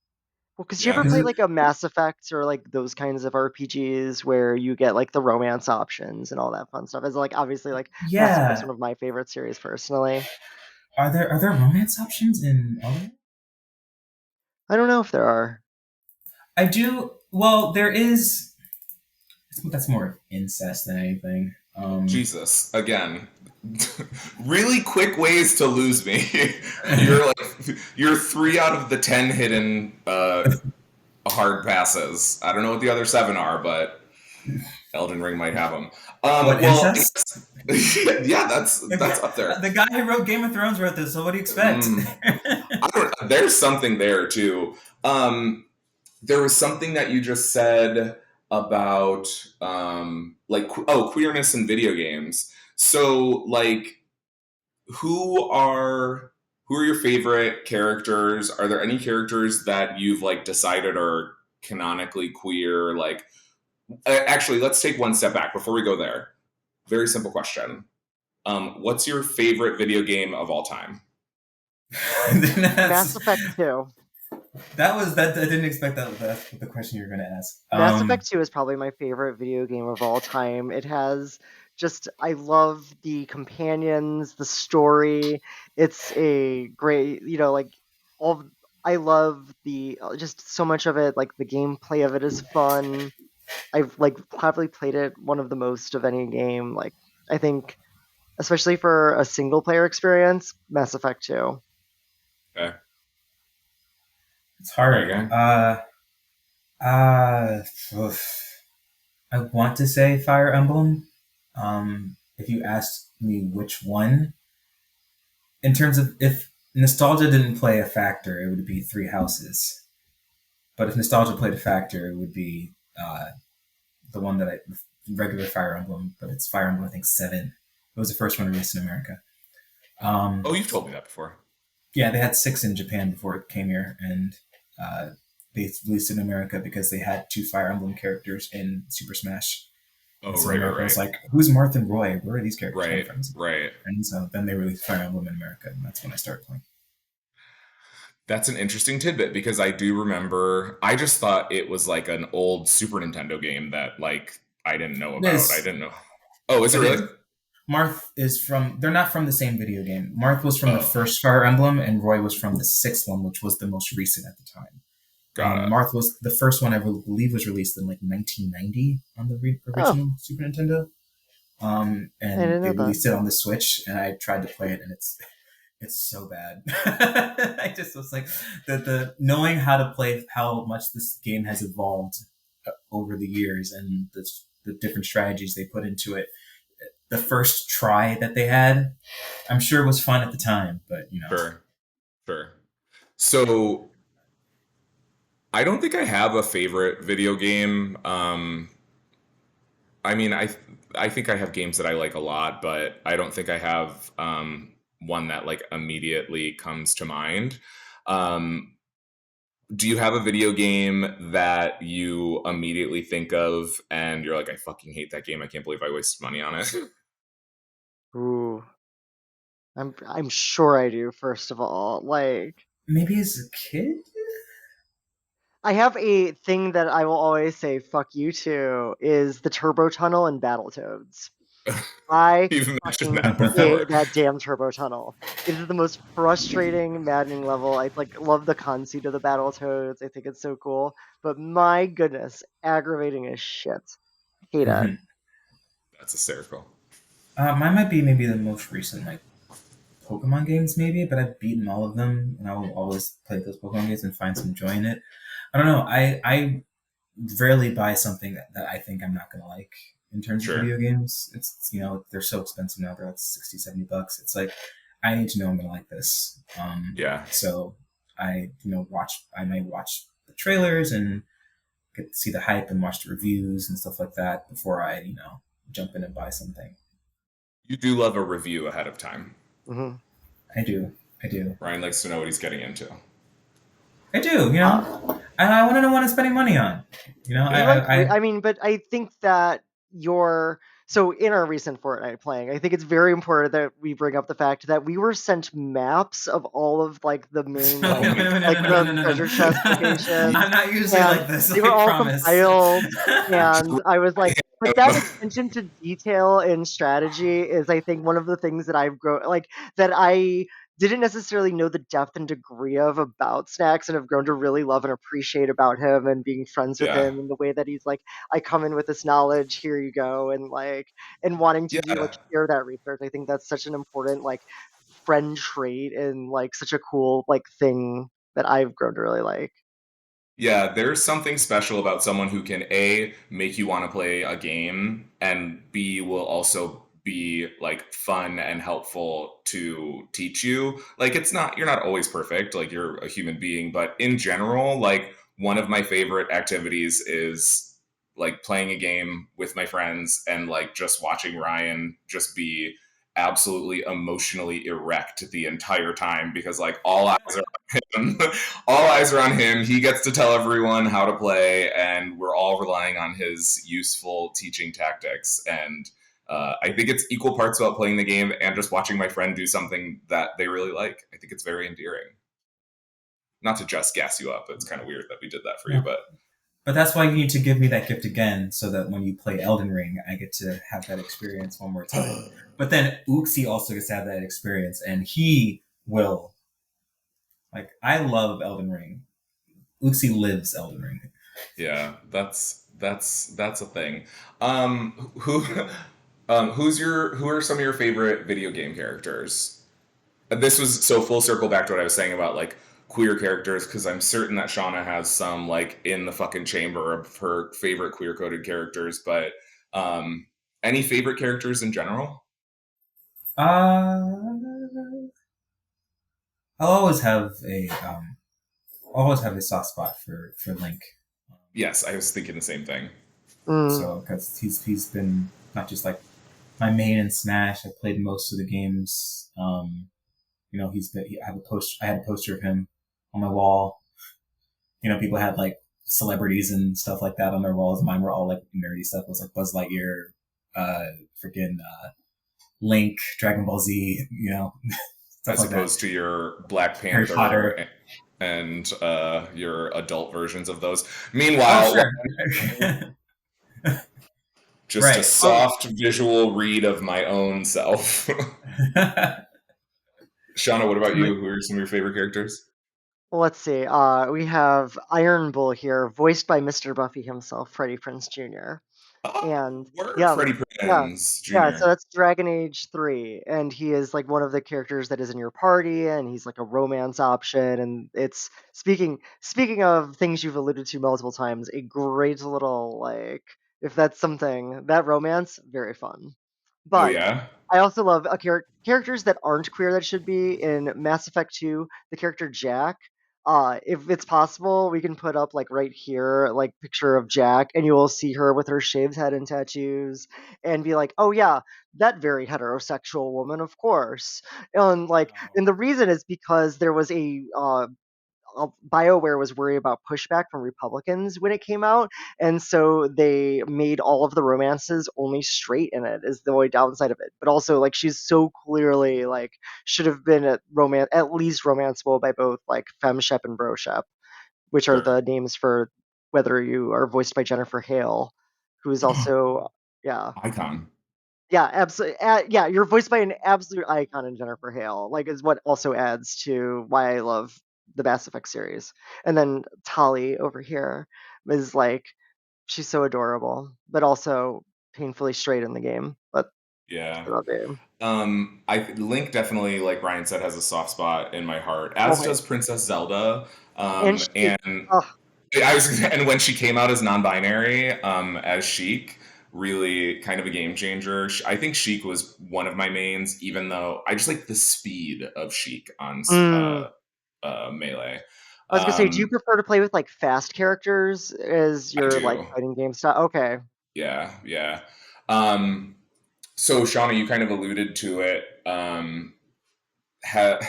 Well, because you Yeah. ever 'Cause play like a Mass Effect or like those kinds of RPGs where you get like the romance options and all that fun stuff? Is like obviously like Mass Effect's yeah, one of my favorite series personally. are there romance options in Elden? I don't know if there are. I do. Well, there is. That's more incest than anything. Jesus. Again. Really quick ways to lose me. You're 3 out of the 10 hidden hard passes. I don't know what the other 7 are, but Elden Ring might have them. What Well, incest? yeah, that's up there. The guy who wrote Game of Thrones wrote this. So what do you expect? Mm, there's something there too. There was something that you just said about queerness in video games. So like who are who are your favorite characters? Are there any characters that you've like decided are canonically queer? Like actually, let's take one step back before we go there. Very simple question. What's your favorite video game of all time? Mass Effect 2. That was that. I didn't expect that. That's the question you were going to ask. Mass Effect 2 is probably my favorite video game of all time. It has just, I love the companions, the story. It's a great, like, all, I love the, just so much of it. Like, the gameplay of it is fun. I've, like, probably played it one of the most of any game. Like, I think, especially for a single player experience, Mass Effect 2. Okay, It's right hard. again. Uh, I want to say Fire Emblem. If you asked me which one, in terms of if nostalgia didn't play a factor, it would be Three Houses. But if nostalgia played a factor, it would be the one that regular Fire Emblem, but it's Fire Emblem, I think 7. It was the first one released in America. Oh, you've told me that before. Yeah, they had 6 in Japan before it came here, and uh, they released it in America because they had 2 Fire Emblem characters in Super Smash. And Oh, so right, right, America was right, like, "Who's Marth and Roy? Where are these characters coming right, from?" right. And so then they released Fire Emblem in America, and that's when I started playing. That's an interesting tidbit because I do remember. I just thought it was like an old Super Nintendo game that like I didn't know about. I This, didn't know. Oh, is it but really? Marth is from. They're not from the same video game. Marth was from the Oh, first Fire Emblem, and Roy was from the 6th one, which was the most recent at the time. got it. Marth was the first one I believe was released in like 1990 on the Oh, original Super Nintendo. I And didn't they know that. released it on the Switch, and I tried to play it, and it's so bad. I just was like the knowing how to play, how much this game has evolved over the years, and the different strategies they put into it. The first try that they had, I'm sure it was fun at the time, but Sure, sure. So I don't think I have a favorite video game. I mean, I think I have games that I like a lot, but I don't think I have one that like immediately comes to mind. Um, do you have a video game that you immediately think of and you're like, I fucking hate that game. I can't believe I wasted money on it. Ooh. I'm sure I do. First of all, like Maybe as a kid. I have a thing that I will always say "fuck you" to is the turbo tunnel in Battletoads. I You've mentioned fucking that hate before. that damn turbo tunnel. It is the most frustrating, maddening level. I like love the conceit of the Battletoads. I think it's so cool, but my goodness, aggravating as shit. Hate it. That's hysterical. Mine might be maybe the most recent like Pokemon games, maybe, but I've beaten all of them, and I will always play those Pokemon games and find some joy in it. I don't know. I rarely buy something that I think I'm not gonna like in terms of Sure. video games. They're so expensive now. They're like 60, $70. It's like I need to know I'm gonna like this. Yeah. So I may watch the trailers and get to see the hype and watch the reviews and stuff like that before I jump in and buy something. You do love a review ahead of time. Hmm. I do. I do. Ryan likes to know what he's getting into. I do. And I want to know what I'm spending money on. We like, I mean, but I think that your so in our recent Fortnite playing, I think it's very important that we bring up the fact that we were sent maps of all of like the main no, no, Oh, no, no, like no, no, the no, no, no. treasure chest locations, I'm not usually and like this. they were I all promise. compiled. And I was like, but that attention to detail and strategy is, I think, one of the things that I've grown like that I didn't necessarily know the depth and degree of about Snacks and have grown to really love and appreciate about him and being friends with yeah. him and the way that he's like, I come in with this knowledge, here you go, and like and wanting to do like Yeah. share that research. I think that's such an important like friend trait and like such a cool like thing that I've grown to really like. Yeah, there's something special about someone who can A, make you want to play a game, and B, will also be like fun and helpful to teach you. Like you're not always perfect, like you're a human being, but in general, like one of my favorite activities is like playing a game with my friends and like just watching Ryan just be absolutely emotionally erect the entire time because like all eyes are on him. All eyes are on him. He gets to tell everyone how to play, and we're all relying on his useful teaching tactics. And I think it's equal parts about playing the game and just watching my friend do something that they really like. I think it's very endearing. Not to just gas you up. It's kind of weird that we did that for you, No. but But that's why you need to give me that gift again, so that when you play Elden Ring, I get to have that experience one more time. But then Uxie also gets to have that experience, and he will. Like, I love Elden Ring. Uxie lives Elden Ring. yeah, that's a thing. Who who are some of your favorite video game characters? This was so full circle back to what I was saying about like queer characters because I'm certain that Shauna has some like in the fucking chamber of her favorite queer coded characters. But um, any favorite characters in general? Uh, I'll always have a soft spot for Link. Yes, I was thinking the same thing. Mm. So because he's been not just like my main in Smash. I played most of the games. I had a poster of him on my wall. People had like celebrities and stuff like that on their walls. Mine were all like nerdy stuff. It was like Buzz Lightyear, freaking Link, Dragon Ball Z, stuff As like that. opposed to your Black Harry Potter. Panther and your adult versions of those. Oh, Meanwhile, sure. just a Right. Oh, soft visual read of my own self. Shauna, what about you? Who are some of your favorite characters? let's see. We have Iron Bull here, voiced by Mr. Buffy himself, Freddie Prinze Jr. Oh, And word, yeah, Freddie yeah, Prinze yeah. So Jr. that's Dragon Age 3, and he is like one of the characters that is in your party, and he's like a romance option. And it's speaking of things you've alluded to multiple times, a great little like if that's something that romance, very fun. Oh But yeah. I also love characters that aren't queer that should be in Mass Effect 2. The character Jack. If it's possible, we can put up like right here, like picture of Jack, and you will see her with her shaved head and tattoos, and be like, "Oh yeah, that very heterosexual woman, of course." And like, Oh. and the reason is because there was BioWare was worried about pushback from Republicans when it came out, and so they made all of the romances only straight in it is the only downside of it. But also, like, she's so clearly like should have been at least romanceable by both like Femshep and Broshep, which are Sure. the names for whether you are voiced by Jennifer Hale, who is also yeah. Icon. Yeah, absolutely. Yeah, you're voiced by an absolute icon in Jennifer Hale. Like, is what also adds to why I love the Mass Effect series. And then Tali over here is like, she's so adorable, but also painfully straight in the game. But Yeah. I love it. I Link definitely, like Brian said, has a soft spot in my heart, Oh as my, does Princess Zelda. and she, And oh, and when she came out as non-binary, as Sheik, really kind of a game changer. I think Sheik was one of my mains, even though I just like the speed of Sheik on mm. Melee. I was gonna say, do you Um, prefer to play with like fast characters as I your like do. fighting game style? Okay. Yeah, yeah. Um, so Shauna, you kind of alluded to it. Ha-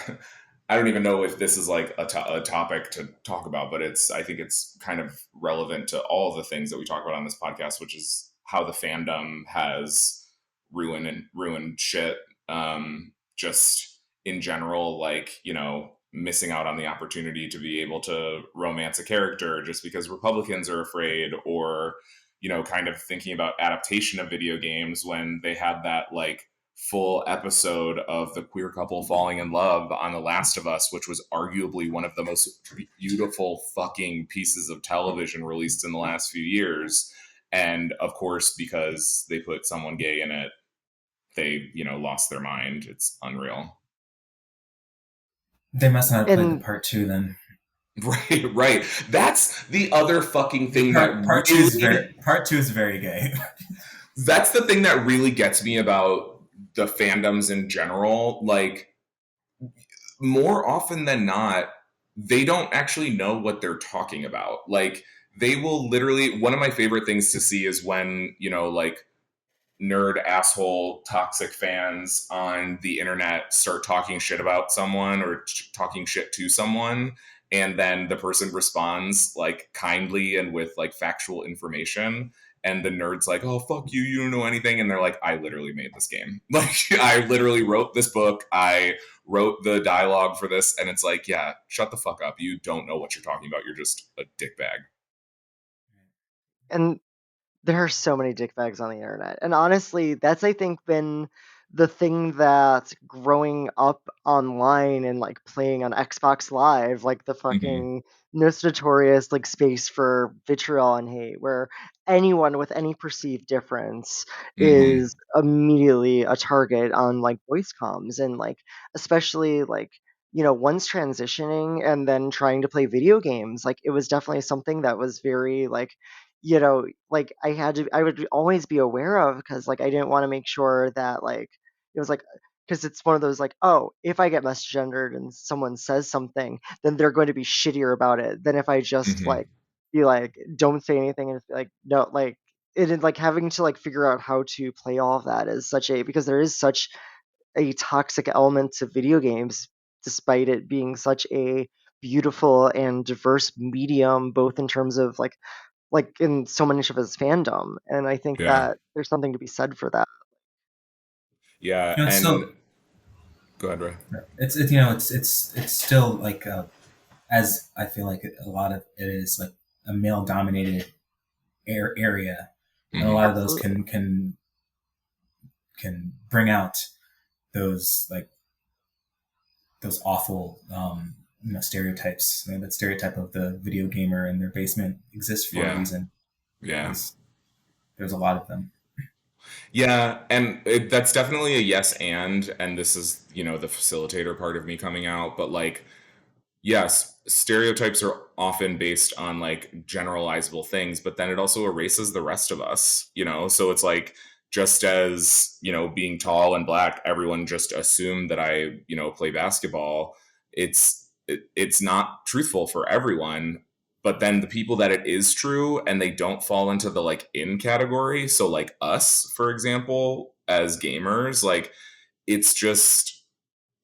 I don't even know if this is like a topic to talk about, but I think it's kind of relevant to all the things that we talk about on this podcast, which is how the fandom has ruined shit. Just in general, like, missing out on the opportunity to be able to romance a character just because Republicans are afraid, or, kind of thinking about adaptation of video games when they had that like full episode of the queer couple falling in love on The Last of Us, which was arguably one of the most beautiful fucking pieces of television released in the last few years. And of course, because they put someone gay in it, they, lost their mind. It's unreal. They must not have played the And part two then. Right, right. That's the other fucking thing that really Part two is very gay. that's the thing that really gets me about the fandoms in general. Like, more often than not, they don't actually know what they're talking about. Like, they will literally, one of my favorite things to see is when, like, nerd asshole toxic fans on the internet start talking shit about someone or talking shit to someone, and then the person responds like kindly and with like factual information, and the nerd's like, oh fuck you, you don't know anything, and they're like, I literally made this game. Like, I literally wrote this book, I wrote the dialogue for this, and it's like, yeah, shut the fuck up, you don't know what you're talking about, you're just a dickbag. and there are so many dick bags on the internet. And honestly, that's I think been the thing that growing up online and like playing on Xbox Live, like the Mm-hmm. fucking most notorious like space for vitriol and hate, where anyone with any perceived difference Mm-hmm. is immediately a target on like voice comms and like especially like once transitioning and then trying to play video games, like it was definitely something that was very like like I would always be aware of because like I didn't want to make sure that like it was like because it's one of those like, oh, if I get misgendered and someone says something, then they're going to be shittier about it than if I just Mm-hmm. like be like, don't say anything and just be like, no, like it is like having to like figure out how to play all of that is such a because there is such a toxic element to video games despite it being such a beautiful and diverse medium both in terms of like in so much of his fandom, and I think Yeah. that there's something to be said for that. Yeah. You know, it's And still go ahead, Ray. it's still like as I feel like a lot of it is like a male dominated area, and a Mm-hmm. lot of those Absolutely. can bring out those like those awful stereotypes. That stereotype of the video gamer in their basement exists for a Yeah. reason Yeah. because there's a lot of them. Yeah, and that's definitely a yes and this is, the facilitator part of me coming out, but like, yes, stereotypes are often based on like generalizable things, but then it also erases the rest of us, So it's like, just as, being tall and black, everyone just assumed that I, play basketball. It's not truthful for everyone. But then the people that it is true and they don't fall into the like in category, so like us, for example, as gamers, like, it's just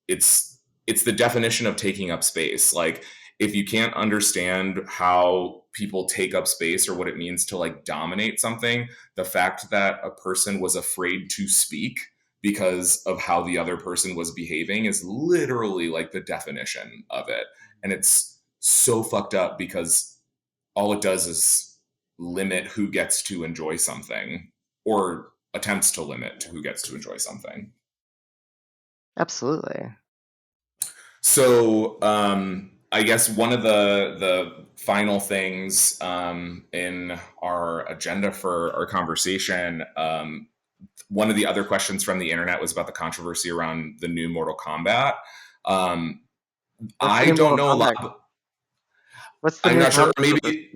it's it's the definition of taking up space. Like, if you can't understand how people take up space or what it means to like dominate something, the fact that a person was afraid to speak because of how the other person was behaving is literally like the definition of it. And it's so fucked up because all it does is limit who gets to enjoy something, or attempts to limit who gets to enjoy something. Absolutely. So I guess one of the final things in our agenda for our conversation, one of the other questions from the internet was about the controversy around the new Mortal Kombat. Um, What's the I new don't Mortal know a lot. Kombat? What's the I'm new not sure. controversy?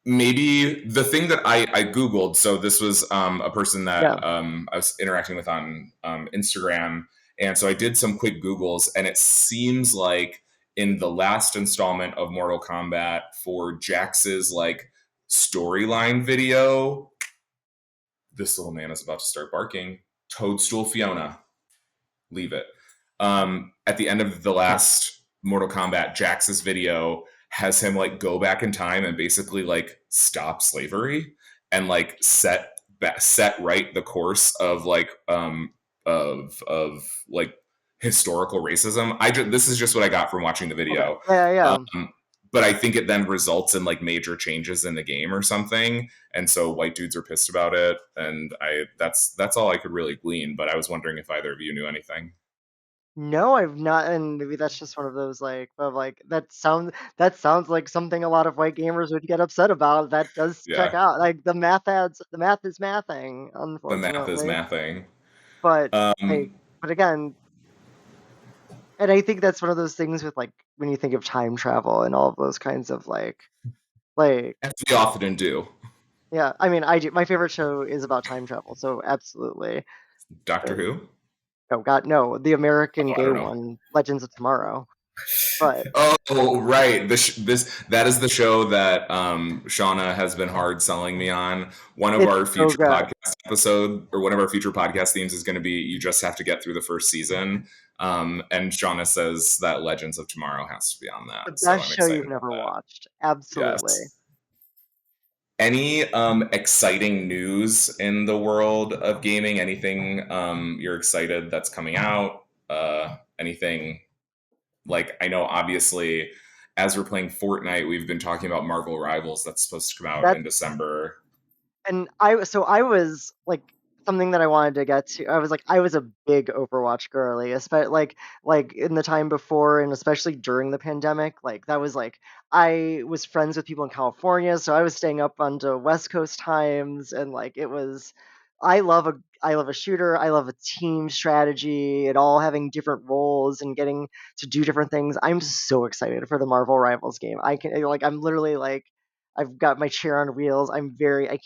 Maybe the thing that I Googled, so this was a person Yeah. that I was interacting with on Instagram. And so I did some quick Googles, and it seems like in the last installment of Mortal Kombat for Jax's like storyline video, this little man is about to start barking. Toadstool Fiona, leave it. At the end of the last Mortal Kombat, Jax's video has him like go back in time and basically like stop slavery and like set right the course of like of like historical racism. This is just what I got from watching the Okay. video. Yeah, yeah. But I think it then results in like major changes in the game or something, and so white dudes are pissed about it. And that's all I could really glean. But I was wondering if either of you knew anything. No, I've not, and maybe that's just one of those like of like that sounds like something a lot of white gamers would get upset about. That does check Yeah, out. Like the math is mathing, the math is unfortunately. mathing. But like, Um, but again, and I think that's one of those things with like when you think of time travel and all of those kinds of like as we often do. yeah. I mean, I do. My favorite show is about time travel, so absolutely. Doctor Uh, Who? Oh God, no, the American Oh, I gay don't know. one, Legends of Tomorrow. But Oh, right. This that is the show that Shauna has been hard selling me on. One of it's our so future good. podcast episode, or one of our future podcast themes, is going to be you just have to get through the first season. And Shauna says that Legends of Tomorrow has to be on The that, so best I'm show excited you've about never that. watched. Absolutely. Yes. Any exciting news in the world of gaming? Anything you're excited that's coming out? Anything like, I know obviously as we're playing Fortnite, we've been talking about Marvel Rivals that's supposed to come out That in December. and I was like something that I wanted to get to. I was a big Overwatch girly, especially like in the time before and especially during the pandemic. Like that was like I was friends with people in California, so I was staying up onto West Coast times and like it was I love a shooter. I love a team strategy and all having different roles and getting to do different things. I'm so excited for the Marvel Rivals game. I'm literally like I've got my chair on wheels. I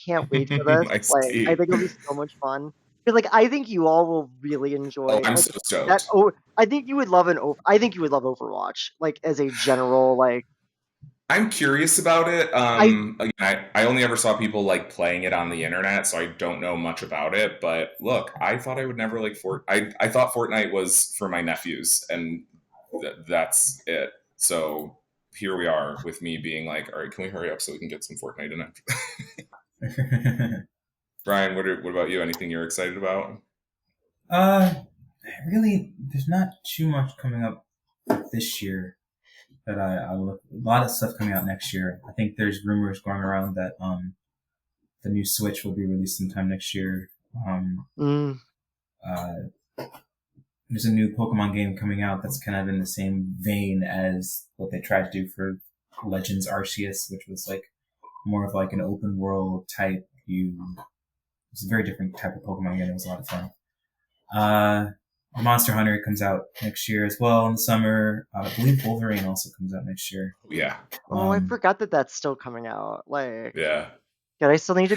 can't wait for this. I Like, I see. think it'll be so much fun. 'Cause, like, I think you all will really Oh, enjoy I'm like so that. stoked. Oh, I think you would love Overwatch. Like as a general, like I'm curious about it. I Again, I only ever saw people like playing it on the internet, so I don't know much about it. But look, I thought I would never like I thought Fortnite was for my nephews, and that's it. So here we are with me being like, all right, can we hurry up so we can get some Fortnite in it? Brian, what about you? Anything you're excited about? uh, really, there's not too much coming up this year that I look. A lot of stuff coming out next year. I think there's rumors going around that the new Switch will be released sometime next year. Um, mm, uh, there's a new Pokemon game coming out that's kind of in the same vein as what they tried to do for Legends Arceus, which was like more of like an open world type. It's a very different type of Pokemon game. It was a lot of fun. Uh, Monster Hunter comes out next year as well in the summer. I believe Wolverine also comes out next year. Yeah, oh, I Um, forgot that that's still coming out. Like, yeah. God, I still need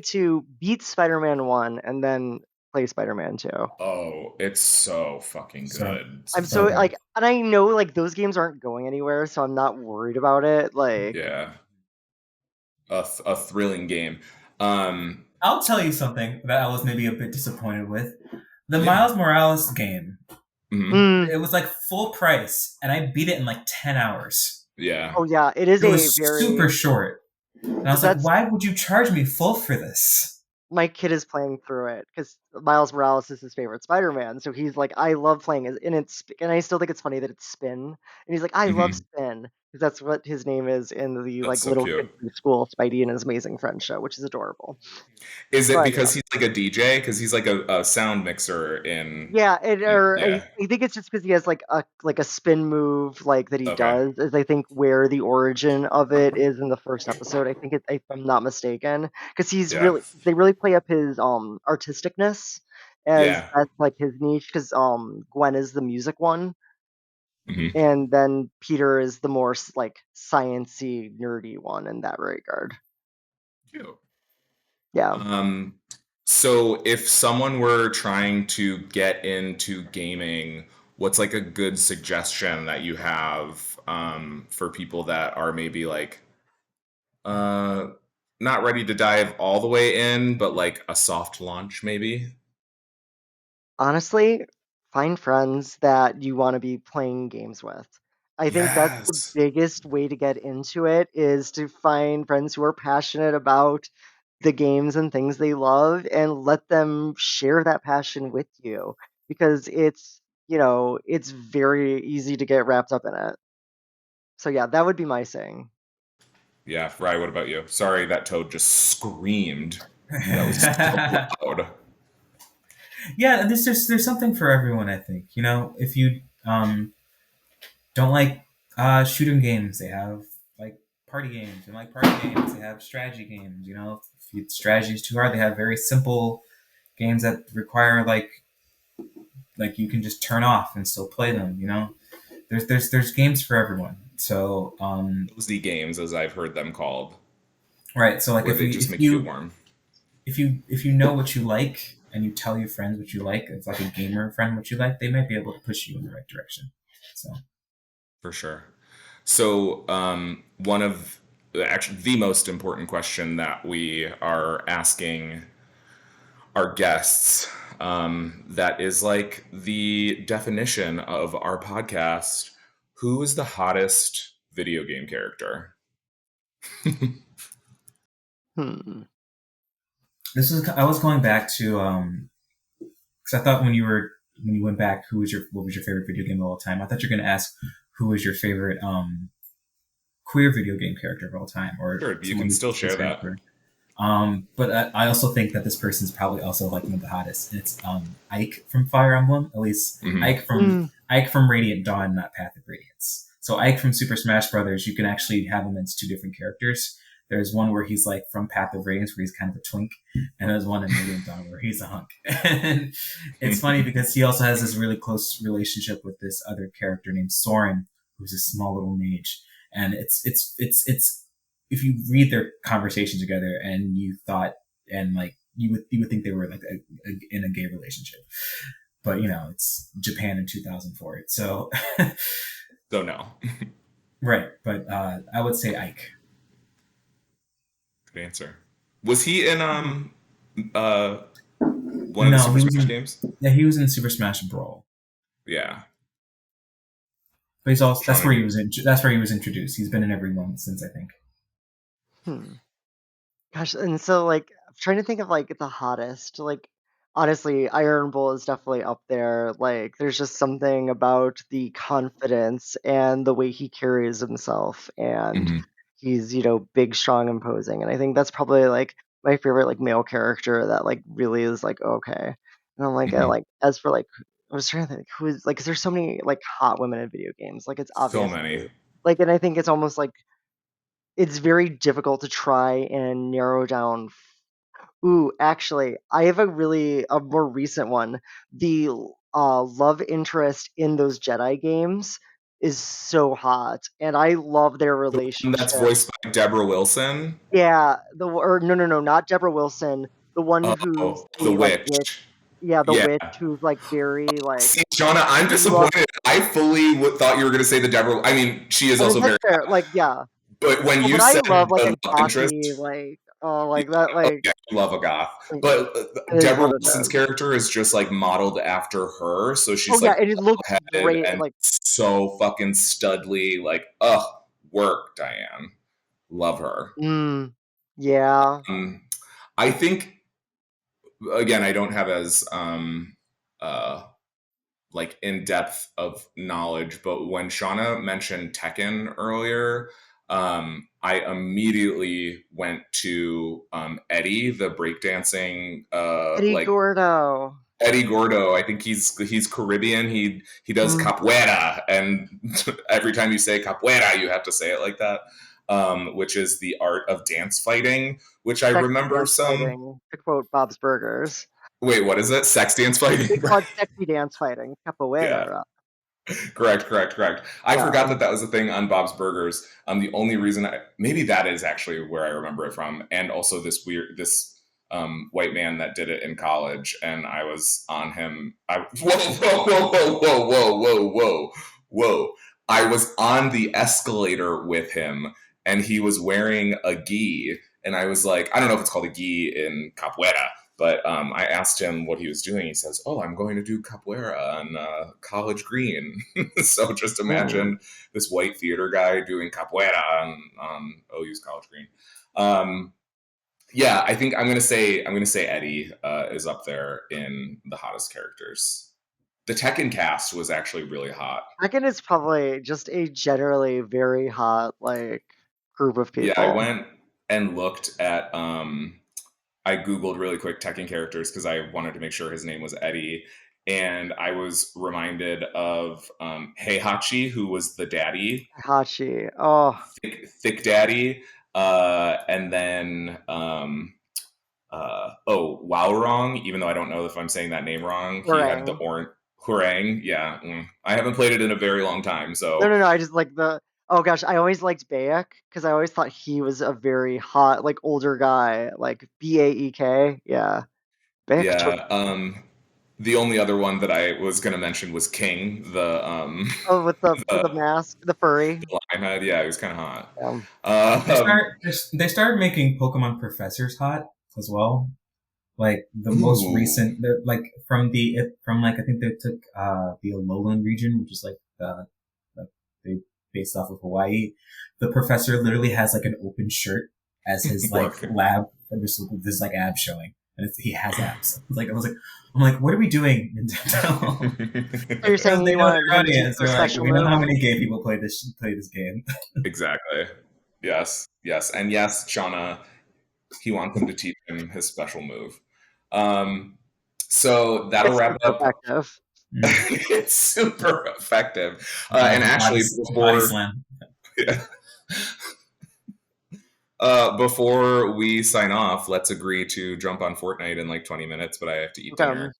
to beat Spider-Man 1 and then play Spider-Man 2. Oh, it's so fucking so good. I'm so so good. like, and I know like those games aren't going anywhere, so I'm not worried about it. Like, Yeah, a thrilling game. Um, I'll tell you something that I was maybe a bit disappointed with. The yeah. Miles Morales game Mm. It was like full price, and I beat it in like 10 hours. Yeah. Oh yeah, it is It a was super very. short. And I was like, That's why would you charge me full for this? my kid is playing through it because Miles Morales is his favorite Spider-Man. So he's like, I love playing it, and I still think it's funny that it's Spin, and he's like, I love Hmm. Spin because that's what his name is in the That's like so little kid cute. school Spidey and His Amazing Friend show, which is adorable. Is it But yeah. because he's like a DJ? Because he's like a sound mixer in. Yeah, Yeah. I think it's just because he has like a spin move like that he Okay. does is I think where the origin of it is in the first episode. I think if I'm not mistaken, because Yeah. they really play up his artisticness as Yeah. that's like his niche because Gwen is the music one Hmm. and then Peter is the more like sciency nerdy one in that regard. Cute. Yeah. Um, so if someone were trying to get into gaming, what's like a good suggestion that you have for people that are maybe like uh, not ready to dive all the way in, but like a soft launch maybe? Honestly, find friends that you want to be playing games with. I think that's the Yes. biggest way to get into it is to find friends who are passionate about the games and things they love and let them share that passion with you because it's very easy to get wrapped up in it. So yeah, that would be my saying. Yeah, Rye, what about you? Sorry, that toad just screamed. That was so loud. Yeah, there's something for everyone. I think, if you don't like shooting games, they have like party games. You like party games, they have strategy games. If strategy is too hard, they have very simple games that require like you can just turn off and still play them. There's games for everyone. So Cozy games, as I've heard them called, right. So like where if they you just if make you feel you warm. if you know what you like and you tell your friends what you like, it's like a gamer friend what you like, they might be able to push you in the right direction. So For sure. So, one of actually the most important question that we are asking our guests, that is like the definition of our podcast. Who is the hottest video game character? Hmm. I was going back to because I thought when you went back, what was your favorite video game of all time? I thought you were going to ask who was your favorite queer video game character of all time, or Sure, you someone can who still is share very that. queer. But I also think that this person's probably also like one of the hottest. And it's Ike from Fire Emblem, at least Hmm. Ike from Radiant Dawn, not Path of Radiance. So Ike from Super Smash Brothers, you can actually have him as two different characters. There's one where he's like from Path of Radiance, where he's kind of a twink, and there's one in Radiant Dawn where he's a hunk. And it's funny because he also has this really close relationship with this other character named Soren, who's a small little mage. And it's if you read their conversation together and you thought and like you would think they were like in a gay relationship, but it's Japan in 2004, so So no. right. But I would say Ike. Good answer. Was he in one of the No, Super he was Smash in games? yeah he was in Super Smash Brawl, Yeah. but he's also Trying to. that's where he was introduced. He's been in every one since, I think. Hmm. Gosh, and so like I'm trying to think of like the hottest. Like honestly, Iron Bull is definitely up there. Like there's just something about the confidence and the way he carries himself and Hmm. he's, big, strong, imposing. And I think that's probably like my favorite like male character that like really is like okay. And I'm like Hmm. like as for like I was trying to think who is like 'cause there's so many like hot women in video games. Like it's So obviously many. like and I think it's almost like it's very difficult to try and narrow down. Ooh, actually, I have a more recent one. The love interest in those Jedi games is so hot, and I love their The one that's relationship. voiced by Deborah Wilson. Yeah, or no, not Deborah Wilson, the one who's Oh, the the like witch. witch. Yeah, the Yeah. witch who's like very like See, Shauna, I'm love. disappointed. I fully thought you were going to say the Deborah. I mean, she is I mean, also that's very fair. hot. Like, yeah, But when well, you but I said love like the a love cocky interest, like. Oh, like that, like, Yeah, I love a goth. like But it is Deborah what it Wilson's is. character is just like modeled after her, so Oh she's yeah, like and it looks headed great. and Like, so fucking studly. Like, ugh, work, Diane. Love her. yeah. Um, I think again, I don't have as uh like in depth of knowledge, but when Shauna mentioned Tekken earlier, I immediately went to Eddie, the breakdancing, Eddie like Gordo. Eddie Gordo. I think he's Caribbean. He does Mm, capoeira, and every time you say capoeira, you have to say it like that, which is the art of dance fighting. Which I sexy remember dance some. fighting, to quote Bob's Burgers. Wait, what is it? Sex dance They fighting? call it sexy dance fighting, Yeah. capoeira. Correct. I forgot Yeah. that that was a thing on Bob's Burgers. The only reason maybe that is actually where I remember it from, and also this white man that did it in college, and I was on him. Whoa. I was on the escalator with him, and he was wearing a gi, and I was like, I don't know if it's called a gi in capoeira, but I asked him what he was doing. He says, "Oh, I'm going to do capoeira on College Green." So just Mm. imagine this white theater guy doing capoeira on OU's College Green. Um, yeah, I think I'm gonna say Eddie is up there in the hottest characters. The Tekken cast was actually really hot. Tekken is probably just a generally very hot, like, group of Yeah, I people. went and looked at I googled really quick Tekken characters because I wanted to make sure his name was Eddie, and I was reminded of Heihachi, who was the daddy, Hachi. Oh, thick daddy, and then Wowrong. Even though I don't know if I'm saying that name wrong, he had the Orang. orange Hurang. Yeah, I haven't played it in a very long time, No, so no, no. I just like the. Oh gosh, I always liked Bayek because I always thought he was a very hot, like older guy, like Baek. Yeah, Bayek. yeah. The only other one that I was gonna mention was King, the Oh, with the the, mask, the furry. the lion head. Yeah, he was kind of hot. They Um, start they started making Pokemon professors hot as well. Like the most ooh, recent, they're like from like I think they took the Alolan region, which is like they based off of Hawaii. The professor literally has like an open shirt as his like work. lab, and this like abs showing, and he has abs. I'm like, what are we doing, Nintendo? So you're Because saying they you know want their him to teach audience. you a They're like, special we know how move? many gay people play this game. Exactly. Yes, and yes, Shauna. He wants him to teach him his special move. Um, so that'll It's wrap super up. effective. It's super effective. And actually, It's a body slam. before we sign off, let's agree to jump on Fortnite in like 20 minutes, but I have to eat Okay. dinner.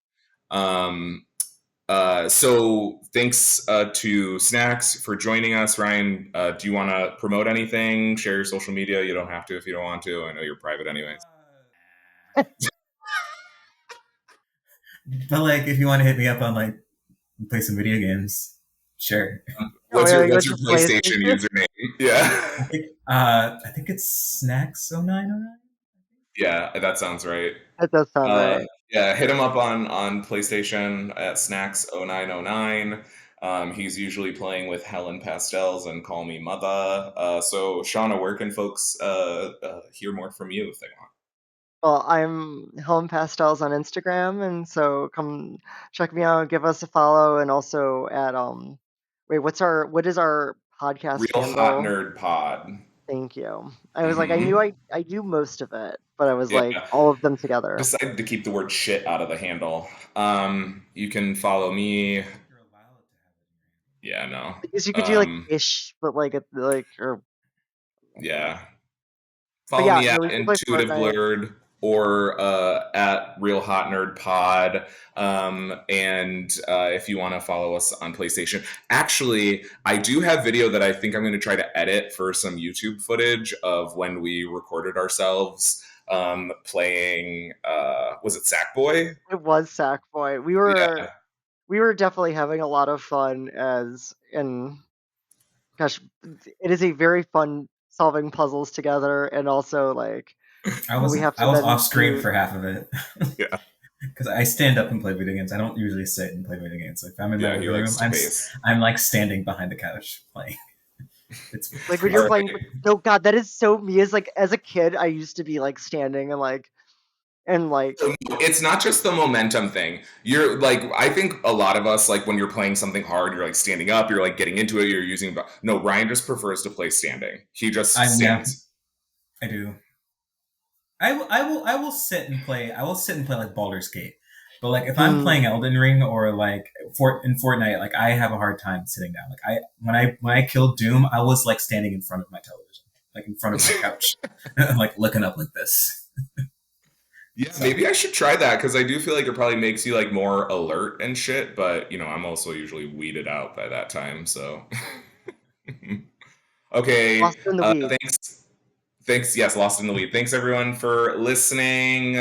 Um, so thanks to Snacks for joining us. Ryan, do you want to promote anything? Share your social media. You don't have to if you don't want to. I know you're private anyways. But like, if you want to hit me up on like play some video games, sure. Oh, yeah, you What's went your to PlayStation PlayStation? username? Yeah. I think it's Snacks 0909. Yeah, that sounds right. That does sound Uh, right. yeah, hit him up on PlayStation at Snacks0909. He's usually playing with Helen Pastels and Call Me Mother. So, Shauna, where can folks hear more from you if they want? Well, I'm Home Pastels on Instagram, and so come check me out, give us a follow, and also at wait, what is our podcast Real Hot handle? Nerd Pod. Thank you. I was like, I knew Hmm. I do most of it, but I was like Yeah, all of them together. decided to keep the word shit out of the handle. You can follow me. Yeah, no. I guess you could do like Um, ish, but like like or yeah. but Follow yeah, me at no, we can play Intuitive Fortnite. Blurred or at Real Hot Nerd Pod. And if you want to follow us on PlayStation, actually, I do have video that I think I'm going to try to edit for some YouTube footage of when we recorded ourselves playing. Was it Sackboy? It was Sackboy. Yeah, We were definitely having a lot of fun as and gosh, it is a very fun solving puzzles together and also like I And was we have I to was then off screen do. for half of it Yeah. because I stand up and play video games. I don't usually sit and play video games. So if I'm in my Yeah, he living room, likes to pace. I'm like standing behind the couch playing. It's Like when crazy. you're All playing. right. No, God, that is so me. As a kid, I used to be like standing and like. It's not just the momentum thing. You're like, I think a lot of us, like when you're playing something hard, you're like standing up, you're like getting into it, you're using. No, Ryan just prefers to play standing. He just Yeah, stands. I do. I will sit and play. I will sit and play like Baldur's Gate. But like if I'm Hmm. playing Elden Ring or like in Fortnite, like I have a hard time sitting down. Like when I killed Doom, I was like standing in front of my television, like in front of my couch, like looking up like this. Yeah, So maybe I should try that because I do feel like it probably makes you like more alert and shit. But I'm also usually weeded out by that time. So, okay. Lost in the weeds. Thanks. Thanks. Yes, lost in the weed. Thanks everyone for listening.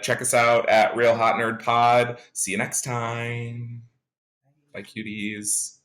Check us out at Real Hot Nerd Pod. See you next time. Bye, cuties.